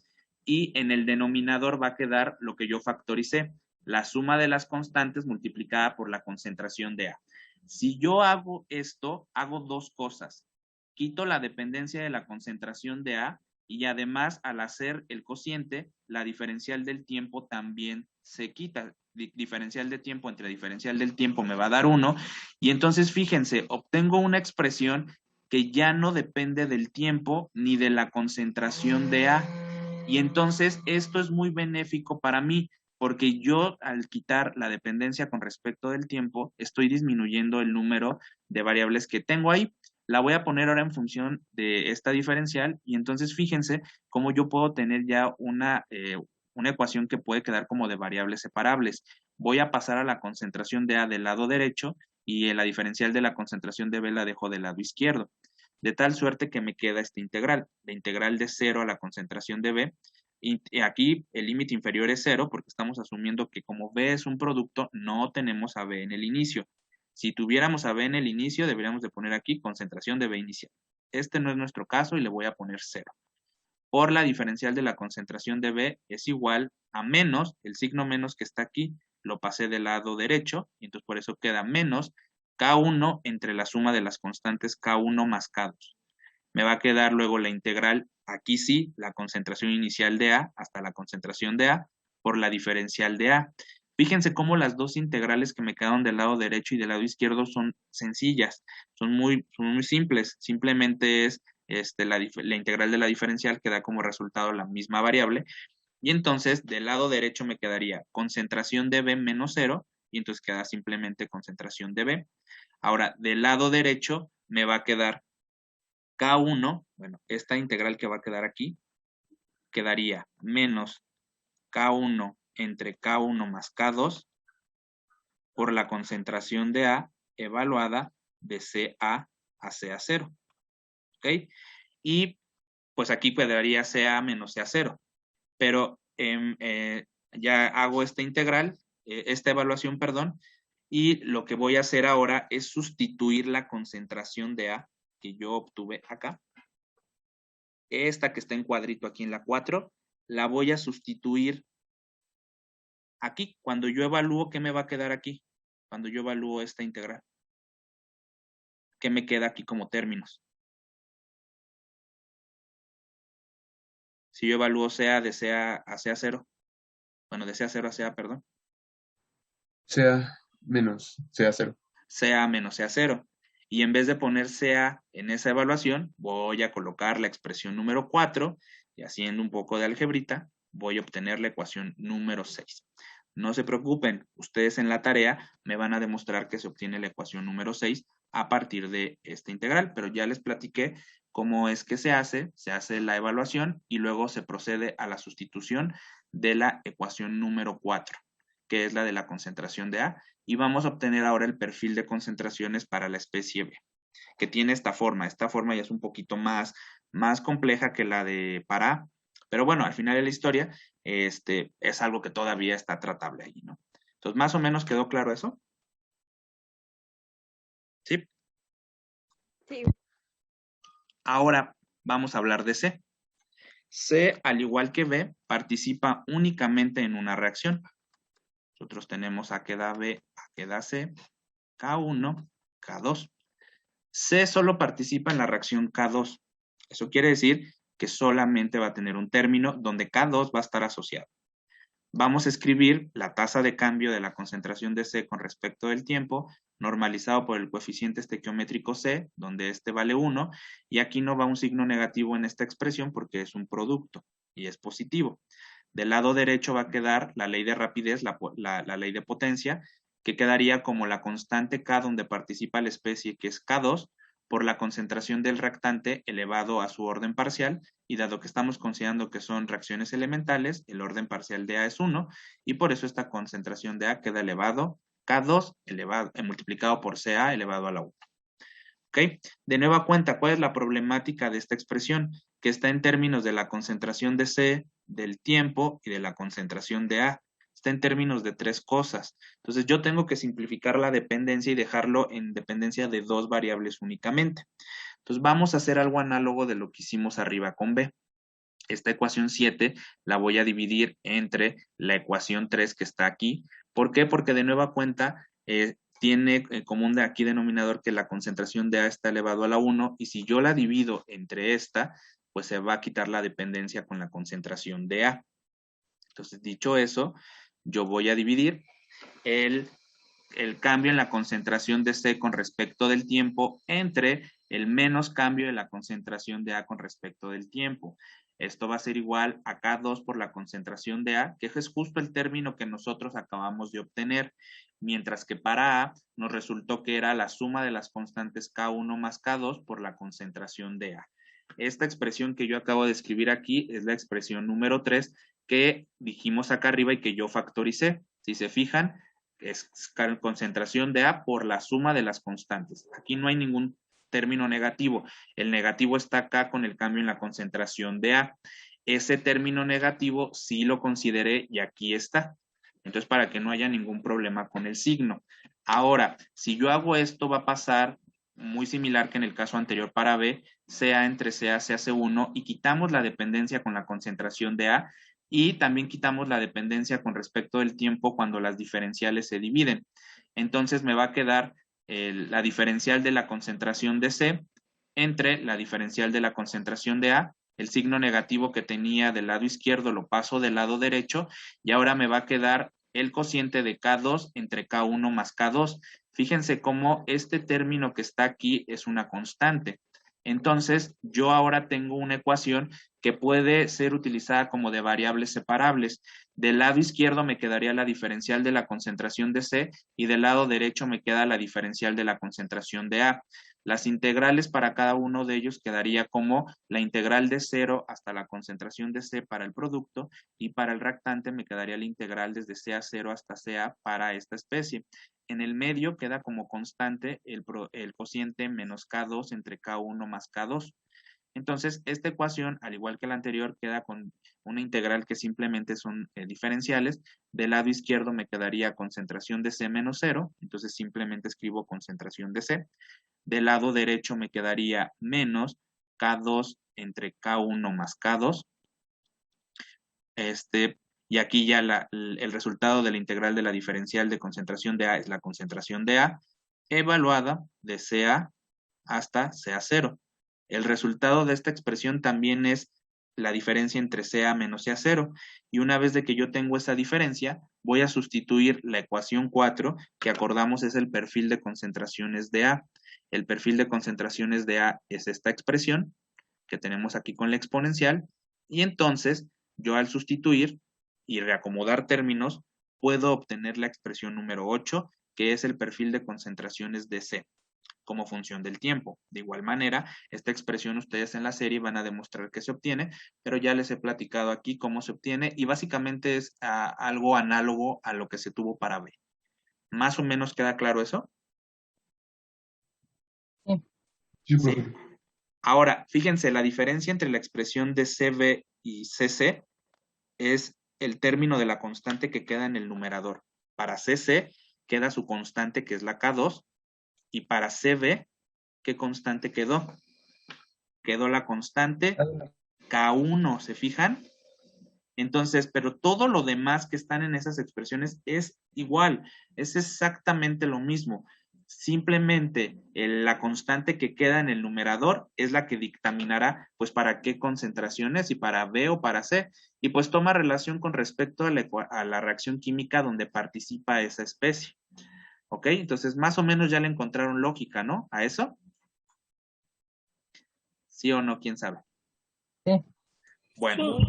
y en el denominador va a quedar lo que yo factoricé, la suma de las constantes multiplicada por la concentración de A. Si yo hago esto, hago dos cosas. Quito la dependencia de la concentración de A y además al hacer el cociente, la diferencial del tiempo también se quita. Diferencial de tiempo entre diferencial del tiempo me va a dar 1 y entonces fíjense, obtengo una expresión que ya no depende del tiempo ni de la concentración de A. Y entonces esto es muy benéfico para mí porque yo al quitar la dependencia con respecto del tiempo estoy disminuyendo el número de variables que tengo ahí. La voy a poner ahora en función de esta diferencial y entonces fíjense cómo yo puedo tener ya una ecuación que puede quedar como de variables separables. Voy a pasar a la concentración de A del lado derecho y la diferencial de la concentración de B la dejo del lado izquierdo. De tal suerte que me queda esta integral, la integral de 0 a la concentración de B. Y aquí el límite inferior es 0 porque estamos asumiendo que como B es un producto, no tenemos a B en el inicio. Si tuviéramos a B en el inicio, deberíamos de poner aquí concentración de B inicial. Este no es nuestro caso y le voy a poner 0. Por la diferencial de la concentración de B es igual a menos, el signo menos que está aquí, lo pasé del lado derecho, y entonces por eso queda menos K1 entre la suma de las constantes K1 más K2. Me va a quedar luego la integral, aquí sí, la concentración inicial de A hasta la concentración de A por la diferencial de A. Fíjense cómo las dos integrales que me quedaron del lado derecho y del lado izquierdo son sencillas, son muy simples. Simplemente es la integral de la diferencial que da como resultado la misma variable. Y entonces del lado derecho me quedaría concentración de B menos 0 y entonces queda simplemente concentración de B. Ahora, del lado derecho me va a quedar K1, bueno, esta integral que va a quedar aquí, quedaría menos K1 entre K1 más K2 por la concentración de A evaluada de CA a CA0. ¿Ok? Y pues aquí quedaría CA menos CA0. Pero ya hago esta integral, esta evaluación, perdón, y lo que voy a hacer ahora es sustituir la concentración de A que yo obtuve acá. Esta que está en cuadrito aquí en la 4, la voy a sustituir aquí. Cuando yo evalúo, ¿qué me va a quedar aquí? Cuando yo evalúo esta integral. ¿Qué me queda aquí como términos? Si yo evalúo CA de CA a CA0, bueno, de CA0 a CA, perdón. Sea menos, sea cero. CA menos CA0. Y en vez de poner CA en esa evaluación, voy a colocar la expresión número 4 y haciendo un poco de algebrita, voy a obtener la ecuación número 6. No se preocupen, ustedes en la tarea me van a demostrar que se obtiene la ecuación número 6 a partir de esta integral, pero ya les platiqué cómo es que se hace la evaluación y luego se procede a la sustitución de la ecuación número 4, que es la de la concentración de A, y vamos a obtener ahora el perfil de concentraciones para la especie B, que tiene esta forma. Esta forma ya es un poquito más compleja que la de para A, pero bueno, al final de la historia, es algo que todavía está tratable ahí, ¿no? Entonces, más o menos quedó claro eso. Sí. Ahora vamos a hablar de C. C, al igual que B, participa únicamente en una reacción. Nosotros tenemos A que da B, A que da C, K1, K2. C solo participa en la reacción K2. Eso quiere decir que solamente va a tener un término donde K2 va a estar asociado. Vamos a escribir la tasa de cambio de la concentración de C con respecto del tiempo, normalizado por el coeficiente estequiométrico C, donde este vale 1, y aquí no va un signo negativo en esta expresión porque es un producto y es positivo. Del lado derecho va a quedar la ley de rapidez, la ley de potencia, que quedaría como la constante K donde participa la especie, que es K2, por la concentración del reactante elevado a su orden parcial, y dado que estamos considerando que son reacciones elementales, el orden parcial de A es 1, y por eso esta concentración de A queda elevado, K2 multiplicado por CA elevado a la 1. ¿Ok? De nueva cuenta, ¿cuál es la problemática de esta expresión? Que está en términos de la concentración de C, del tiempo y de la concentración de A. Está en términos de tres cosas. Entonces yo tengo que simplificar la dependencia y dejarlo en dependencia de dos variables únicamente. Entonces vamos a hacer algo análogo de lo que hicimos arriba con B. Esta ecuación 7 la voy a dividir entre la ecuación 3 que está aquí. ¿Por qué? Porque de nueva cuenta tiene como un aquí denominador que la concentración de A está elevado a la 1, y si yo la divido entre esta, pues se va a quitar la dependencia con la concentración de A. Entonces, dicho eso, yo voy a dividir el cambio en la concentración de C con respecto del tiempo entre el menos cambio de la concentración de A con respecto del tiempo. Esto va a ser igual a K2 por la concentración de A, que es justo el término que nosotros acabamos de obtener, mientras que para A nos resultó que era la suma de las constantes K1 más K2 por la concentración de A. Esta expresión que yo acabo de escribir aquí es la expresión número 3 que dijimos acá arriba y que yo factoricé. Si se fijan, es concentración de A por la suma de las constantes. Aquí no hay ningún término negativo. El negativo está acá con el cambio en la concentración de A. Ese término negativo sí lo consideré y aquí está. Entonces, para que no haya ningún problema con el signo. Ahora, si yo hago esto, va a pasar muy similar que en el caso anterior para B, CA entre CA se hace 1 y quitamos la dependencia con la concentración de A, y también quitamos la dependencia con respecto del tiempo cuando las diferenciales se dividen. Entonces me va a quedar la diferencial de la concentración de C entre la diferencial de la concentración de A. El signo negativo que tenía del lado izquierdo lo paso del lado derecho y ahora me va a quedar el cociente de K2 entre K1 más K2. Fíjense cómo este término que está aquí es una constante. Entonces, yo ahora tengo una ecuación que puede ser utilizada como de variables separables. Del lado izquierdo me quedaría la diferencial de la concentración de C y del lado derecho me queda la diferencial de la concentración de A. Las integrales para cada uno de ellos quedaría como la integral de 0 hasta la concentración de C para el producto, y para el reactante me quedaría la integral desde CA0 hasta CA para esta especie. En el medio queda como constante el cociente menos K2 entre K1 más K2. Entonces, esta ecuación, al igual que la anterior, queda con una integral que simplemente son diferenciales. Del lado izquierdo me quedaría concentración de C menos 0, entonces simplemente escribo concentración de C. Del lado derecho me quedaría menos K2 entre K1 más K2. Y aquí ya el resultado de la integral de la diferencial de concentración de A es la concentración de A, evaluada de CA hasta CA0. El resultado de esta expresión también es la diferencia entre CA menos CA0. Y una vez de que yo tengo esa diferencia, voy a sustituir la ecuación 4, que acordamos es el perfil de concentraciones de A. El perfil de concentraciones de A es esta expresión que tenemos aquí con la exponencial. Y entonces, yo al sustituir y reacomodar términos, puedo obtener la expresión número 8, que es el perfil de concentraciones de C como función del tiempo. De igual manera, esta expresión ustedes en la serie van a demostrar que se obtiene, pero ya les he platicado aquí cómo se obtiene y básicamente es algo análogo a lo que se tuvo para B. ¿Más o menos queda claro eso? Sí. Sí, Sí. profe. Ahora, fíjense, la diferencia entre la expresión de CB y CC es el término de la constante que queda en el numerador. Para CC queda su constante, que es la K2, y para CB ¿qué constante quedó? Quedó la constante K1, ¿se fijan? Entonces, pero todo lo demás que están en esas expresiones es igual, es exactamente lo mismo. Simplemente la constante que queda en el numerador es la que dictaminará, pues, para qué concentraciones, y para B o para C, y pues toma relación con respecto a la reacción química donde participa esa especie. ¿Ok? Entonces, más o menos ya le encontraron lógica, ¿no? ¿A eso? ¿Sí o no? ¿Quién sabe? Sí. Bueno.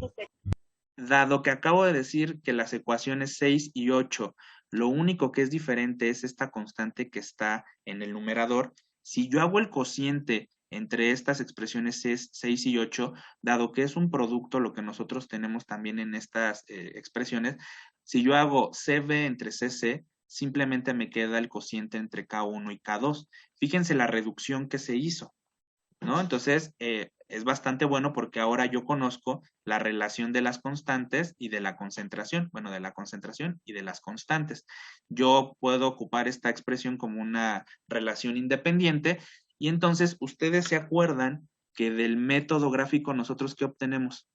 Dado que acabo de decir que las ecuaciones 6 y 8, lo único que es diferente es esta constante que está en el numerador, si yo hago el cociente entre estas expresiones 6 y 8, dado que es un producto, lo que nosotros tenemos también en estas expresiones, si yo hago CB entre CC, simplemente me queda el cociente entre K1 y K2. Fíjense la reducción que se hizo, ¿no? Entonces, es bastante bueno porque ahora yo conozco la relación de las constantes y de la concentración, bueno, de la concentración y de las constantes. Yo puedo ocupar esta expresión como una relación independiente y entonces ustedes se acuerdan que del método gráfico nosotros ¿qué obtenemos?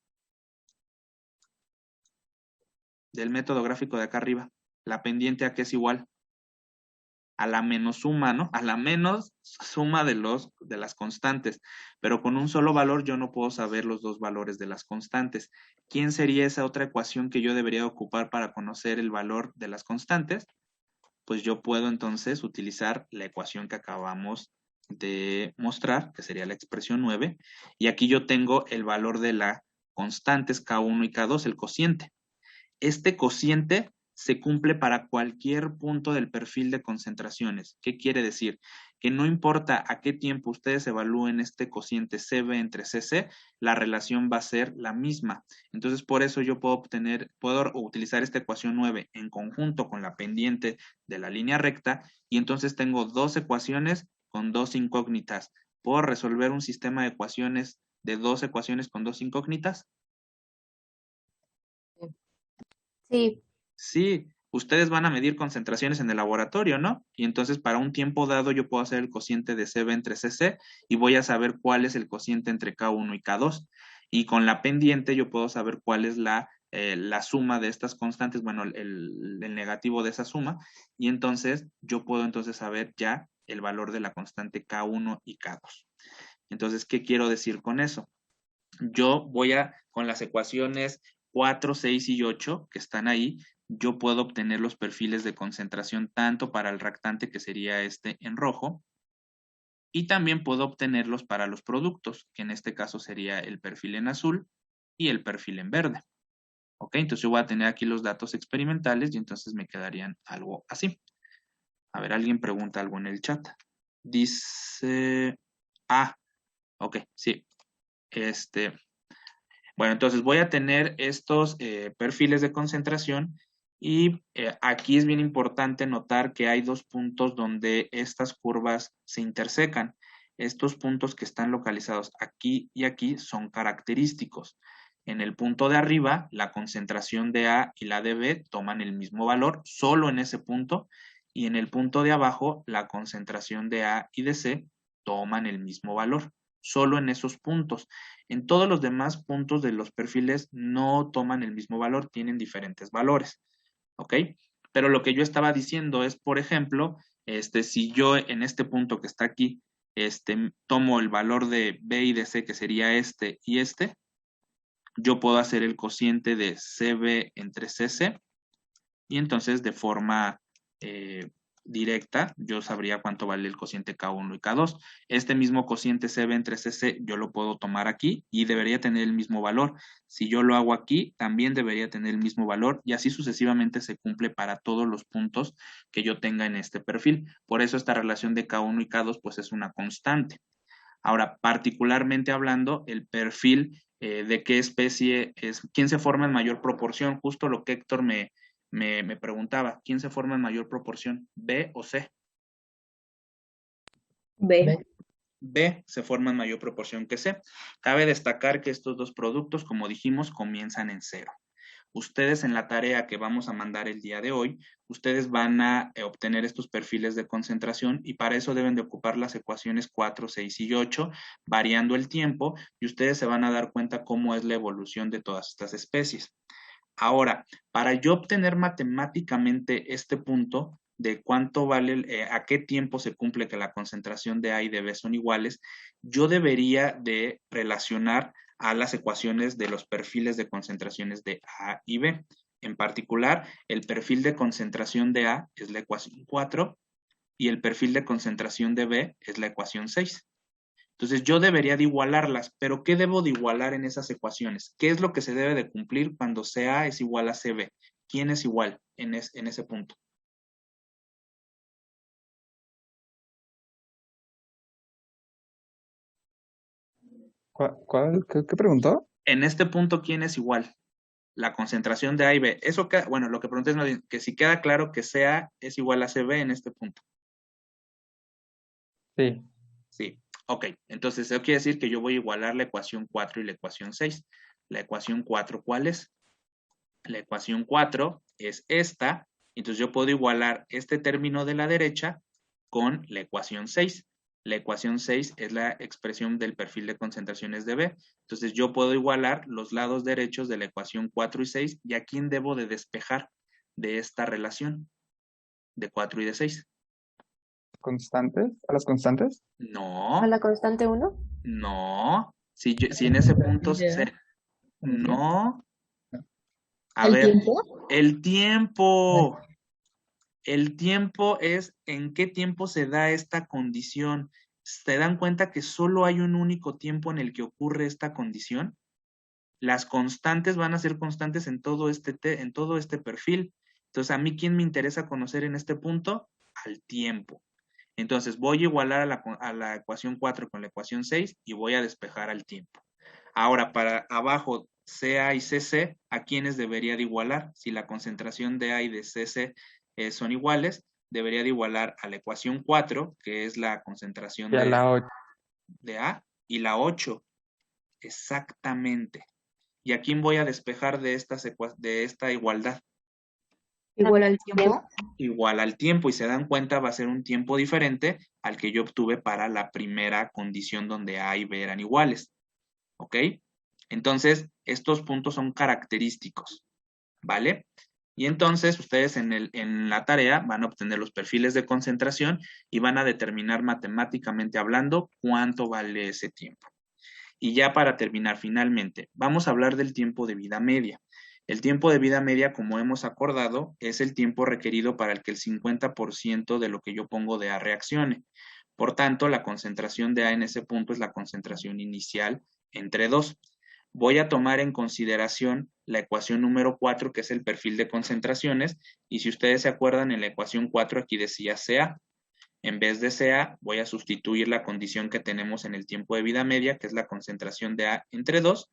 Del método gráfico de acá arriba, la pendiente a qué es igual a la menos suma, ¿no? A la menos suma de las constantes, pero con un solo valor yo no puedo saber los dos valores de las constantes. ¿Quién sería esa otra ecuación que yo debería ocupar para conocer el valor de las constantes? Pues yo puedo entonces utilizar la ecuación que acabamos de mostrar, que sería la expresión 9, y aquí yo tengo el valor de las constantes K1 y K2, el cociente. Este cociente se cumple para cualquier punto del perfil de concentraciones. ¿Qué quiere decir? Que no importa a qué tiempo ustedes evalúen este cociente CB entre CC, la relación va a ser la misma. Entonces, por eso yo puedo utilizar esta ecuación 9 en conjunto con la pendiente de la línea recta, y entonces tengo dos ecuaciones con dos incógnitas. ¿Puedo resolver un sistema de ecuaciones de dos ecuaciones con dos incógnitas? Sí, Sí, ustedes van a medir concentraciones en el laboratorio, ¿no? Y entonces para un tiempo dado yo puedo hacer el cociente de CB entre CC y voy a saber cuál es el cociente entre K1 y K2. Y con la pendiente yo puedo saber cuál es la suma de estas constantes, bueno, el negativo de esa suma. Y entonces yo puedo entonces saber ya el valor de la constante K1 y K2. Entonces, ¿qué quiero decir con eso? Yo con las ecuaciones 4, 6 y 8 que están ahí, yo puedo obtener los perfiles de concentración tanto para el reactante, que sería este en rojo, y también puedo obtenerlos para los productos, que en este caso sería el perfil en azul y el perfil en verde. ¿Ok? Entonces yo voy a tener aquí los datos experimentales y entonces me quedarían algo así. A ver, alguien pregunta algo en el chat. Dice, ok, sí. Bueno, entonces voy a tener estos perfiles de concentración y aquí es bien importante notar que hay dos puntos donde estas curvas se intersecan. Estos puntos que están localizados aquí y aquí son característicos. En el punto de arriba, la concentración de A y la de B toman el mismo valor solo en ese punto, y en el punto de abajo, la concentración de A y de C toman el mismo valor solo en esos puntos. En todos los demás puntos de los perfiles no toman el mismo valor, tienen diferentes valores, ¿ok? Pero lo que yo estaba diciendo es, por ejemplo, si yo en este punto que está aquí, tomo el valor de B y de C, que sería este y este, yo puedo hacer el cociente de CB entre CC, y entonces de forma directa, yo sabría cuánto vale el cociente K1 y K2. Este mismo cociente CB entre CC yo lo puedo tomar aquí y debería tener el mismo valor. Si yo lo hago aquí, también debería tener el mismo valor, y así sucesivamente se cumple para todos los puntos que yo tenga en este perfil. Por eso esta relación de K1 y K2 pues es una constante. Ahora, particularmente hablando, el perfil de qué especie es, quién se forma en mayor proporción, justo lo que Héctor me preguntaba, ¿quién se forma en mayor proporción? ¿B o C? B. B se forma en mayor proporción que C. Cabe destacar que estos dos productos, como dijimos, comienzan en cero. ustedes en la tarea que vamos a mandar el día de hoy, ustedes van a obtener estos perfiles de concentración y para eso deben de ocupar las ecuaciones 4, 6 y 8, variando el tiempo, y ustedes se van a dar cuenta cómo es la evolución de todas estas especies. Ahora, para yo obtener matemáticamente este punto de cuánto vale, a qué tiempo se cumple que la concentración de A y de B son iguales, yo debería de relacionar a las ecuaciones de los perfiles de concentraciones de A y B. En particular, el perfil de concentración de A es la ecuación 4 y el perfil de concentración de B es la ecuación 6. Entonces yo debería de igualarlas, pero ¿qué debo de igualar en esas ecuaciones? ¿Qué es lo que se debe de cumplir cuando CA es igual a CB? ¿Quién es igual en ese punto? ¿Qué preguntó? En este punto, ¿quién es igual? La concentración de A y B. Eso que, bueno, lo que pregunté es que si queda claro que CA es igual a CB en este punto. Sí. Sí, ok. Entonces eso quiere decir que yo voy a igualar la ecuación 4 y la ecuación 6. La ecuación 4, ¿cuál es? La ecuación 4 es esta. Entonces yo puedo igualar este término de la derecha con la ecuación 6. La ecuación 6 es la expresión del perfil de concentraciones de B. Entonces yo puedo igualar los lados derechos de la ecuación 4 y 6. ¿Y a quién debo de despejar de esta relación de 4 y de 6? ¿Constantes? ¿A las constantes? No. ¿A la constante 1? No. Si en ese punto no. A ver, el tiempo. El tiempo es en qué tiempo se da esta condición. ¿Se dan cuenta que solo hay un único tiempo en el que ocurre esta condición? Las constantes van a ser constantes en todo este perfil. Entonces, ¿a mí quién me interesa conocer en este punto? Al tiempo. Entonces, voy a igualar a la ecuación 4 con la ecuación 6 y voy a despejar al tiempo. Ahora, para abajo, CA y CC, ¿a quiénes debería de igualar? Si la concentración de A y de CC son iguales, debería de igualar a la ecuación 4, que es la concentración Y a la 8. de A, y la 8. Exactamente. ¿Y a quién voy a despejar de esta igualdad? Igual al tiempo. Igual al tiempo, y se dan cuenta, va a ser un tiempo diferente al que yo obtuve para la primera condición donde A y B eran iguales. ¿Ok? Entonces, estos puntos son característicos, ¿vale? Y entonces ustedes en la tarea van a obtener los perfiles de concentración y van a determinar matemáticamente hablando cuánto vale ese tiempo. Y ya para terminar finalmente, vamos a hablar del tiempo de vida media. El tiempo de vida media, como hemos acordado, es el tiempo requerido para el que el 50% de lo que yo pongo de A reaccione. Por tanto, la concentración de A en ese punto es la concentración inicial entre 2. Voy a tomar en consideración la ecuación número 4, que es el perfil de concentraciones, y si ustedes se acuerdan, en la ecuación 4 aquí decía CA. En vez de CA, voy a sustituir la condición que tenemos en el tiempo de vida media, que es la concentración de A entre 2,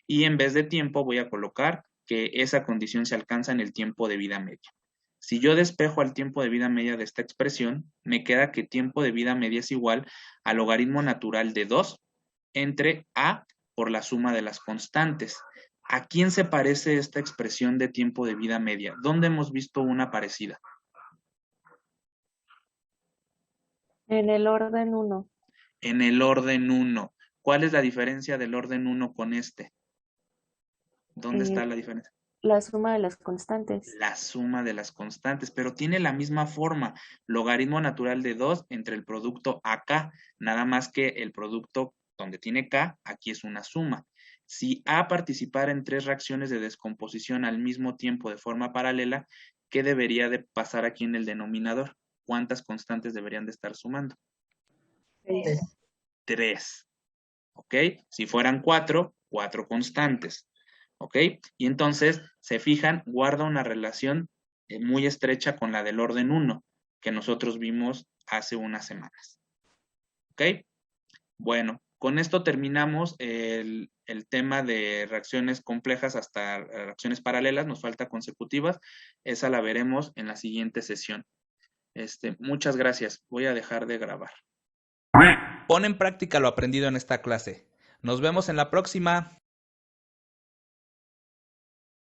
y en vez de tiempo voy a colocar que esa condición se alcanza en el tiempo de vida media. Si yo despejo al tiempo de vida media de esta expresión, me queda que tiempo de vida media es igual al logaritmo natural de 2 entre A por la suma de las constantes. ¿A quién se parece esta expresión de tiempo de vida media? ¿Dónde hemos visto una parecida? En el orden 1. En el orden 1. ¿Cuál es la diferencia del orden 1 con este? ¿Dónde está la diferencia? La suma de las constantes. La suma de las constantes, pero tiene la misma forma. Logaritmo natural de 2 entre el producto AK, nada más que el producto donde tiene K, aquí es una suma. Si A participara en 3 reacciones de descomposición al mismo tiempo de forma paralela, ¿qué debería de pasar aquí en el denominador? ¿Cuántas constantes deberían de estar sumando? 3. ¿Ok? Si fueran 4, 4 constantes. ¿Ok? Y entonces, se fijan, guarda una relación muy estrecha con la del orden 1, que nosotros vimos hace unas semanas. ¿Ok? Bueno, con esto terminamos el tema de reacciones complejas hasta reacciones paralelas, nos falta consecutivas, esa la veremos en la siguiente sesión. Muchas gracias, voy a dejar de grabar. Pon en práctica lo aprendido en esta clase. Nos vemos en la próxima.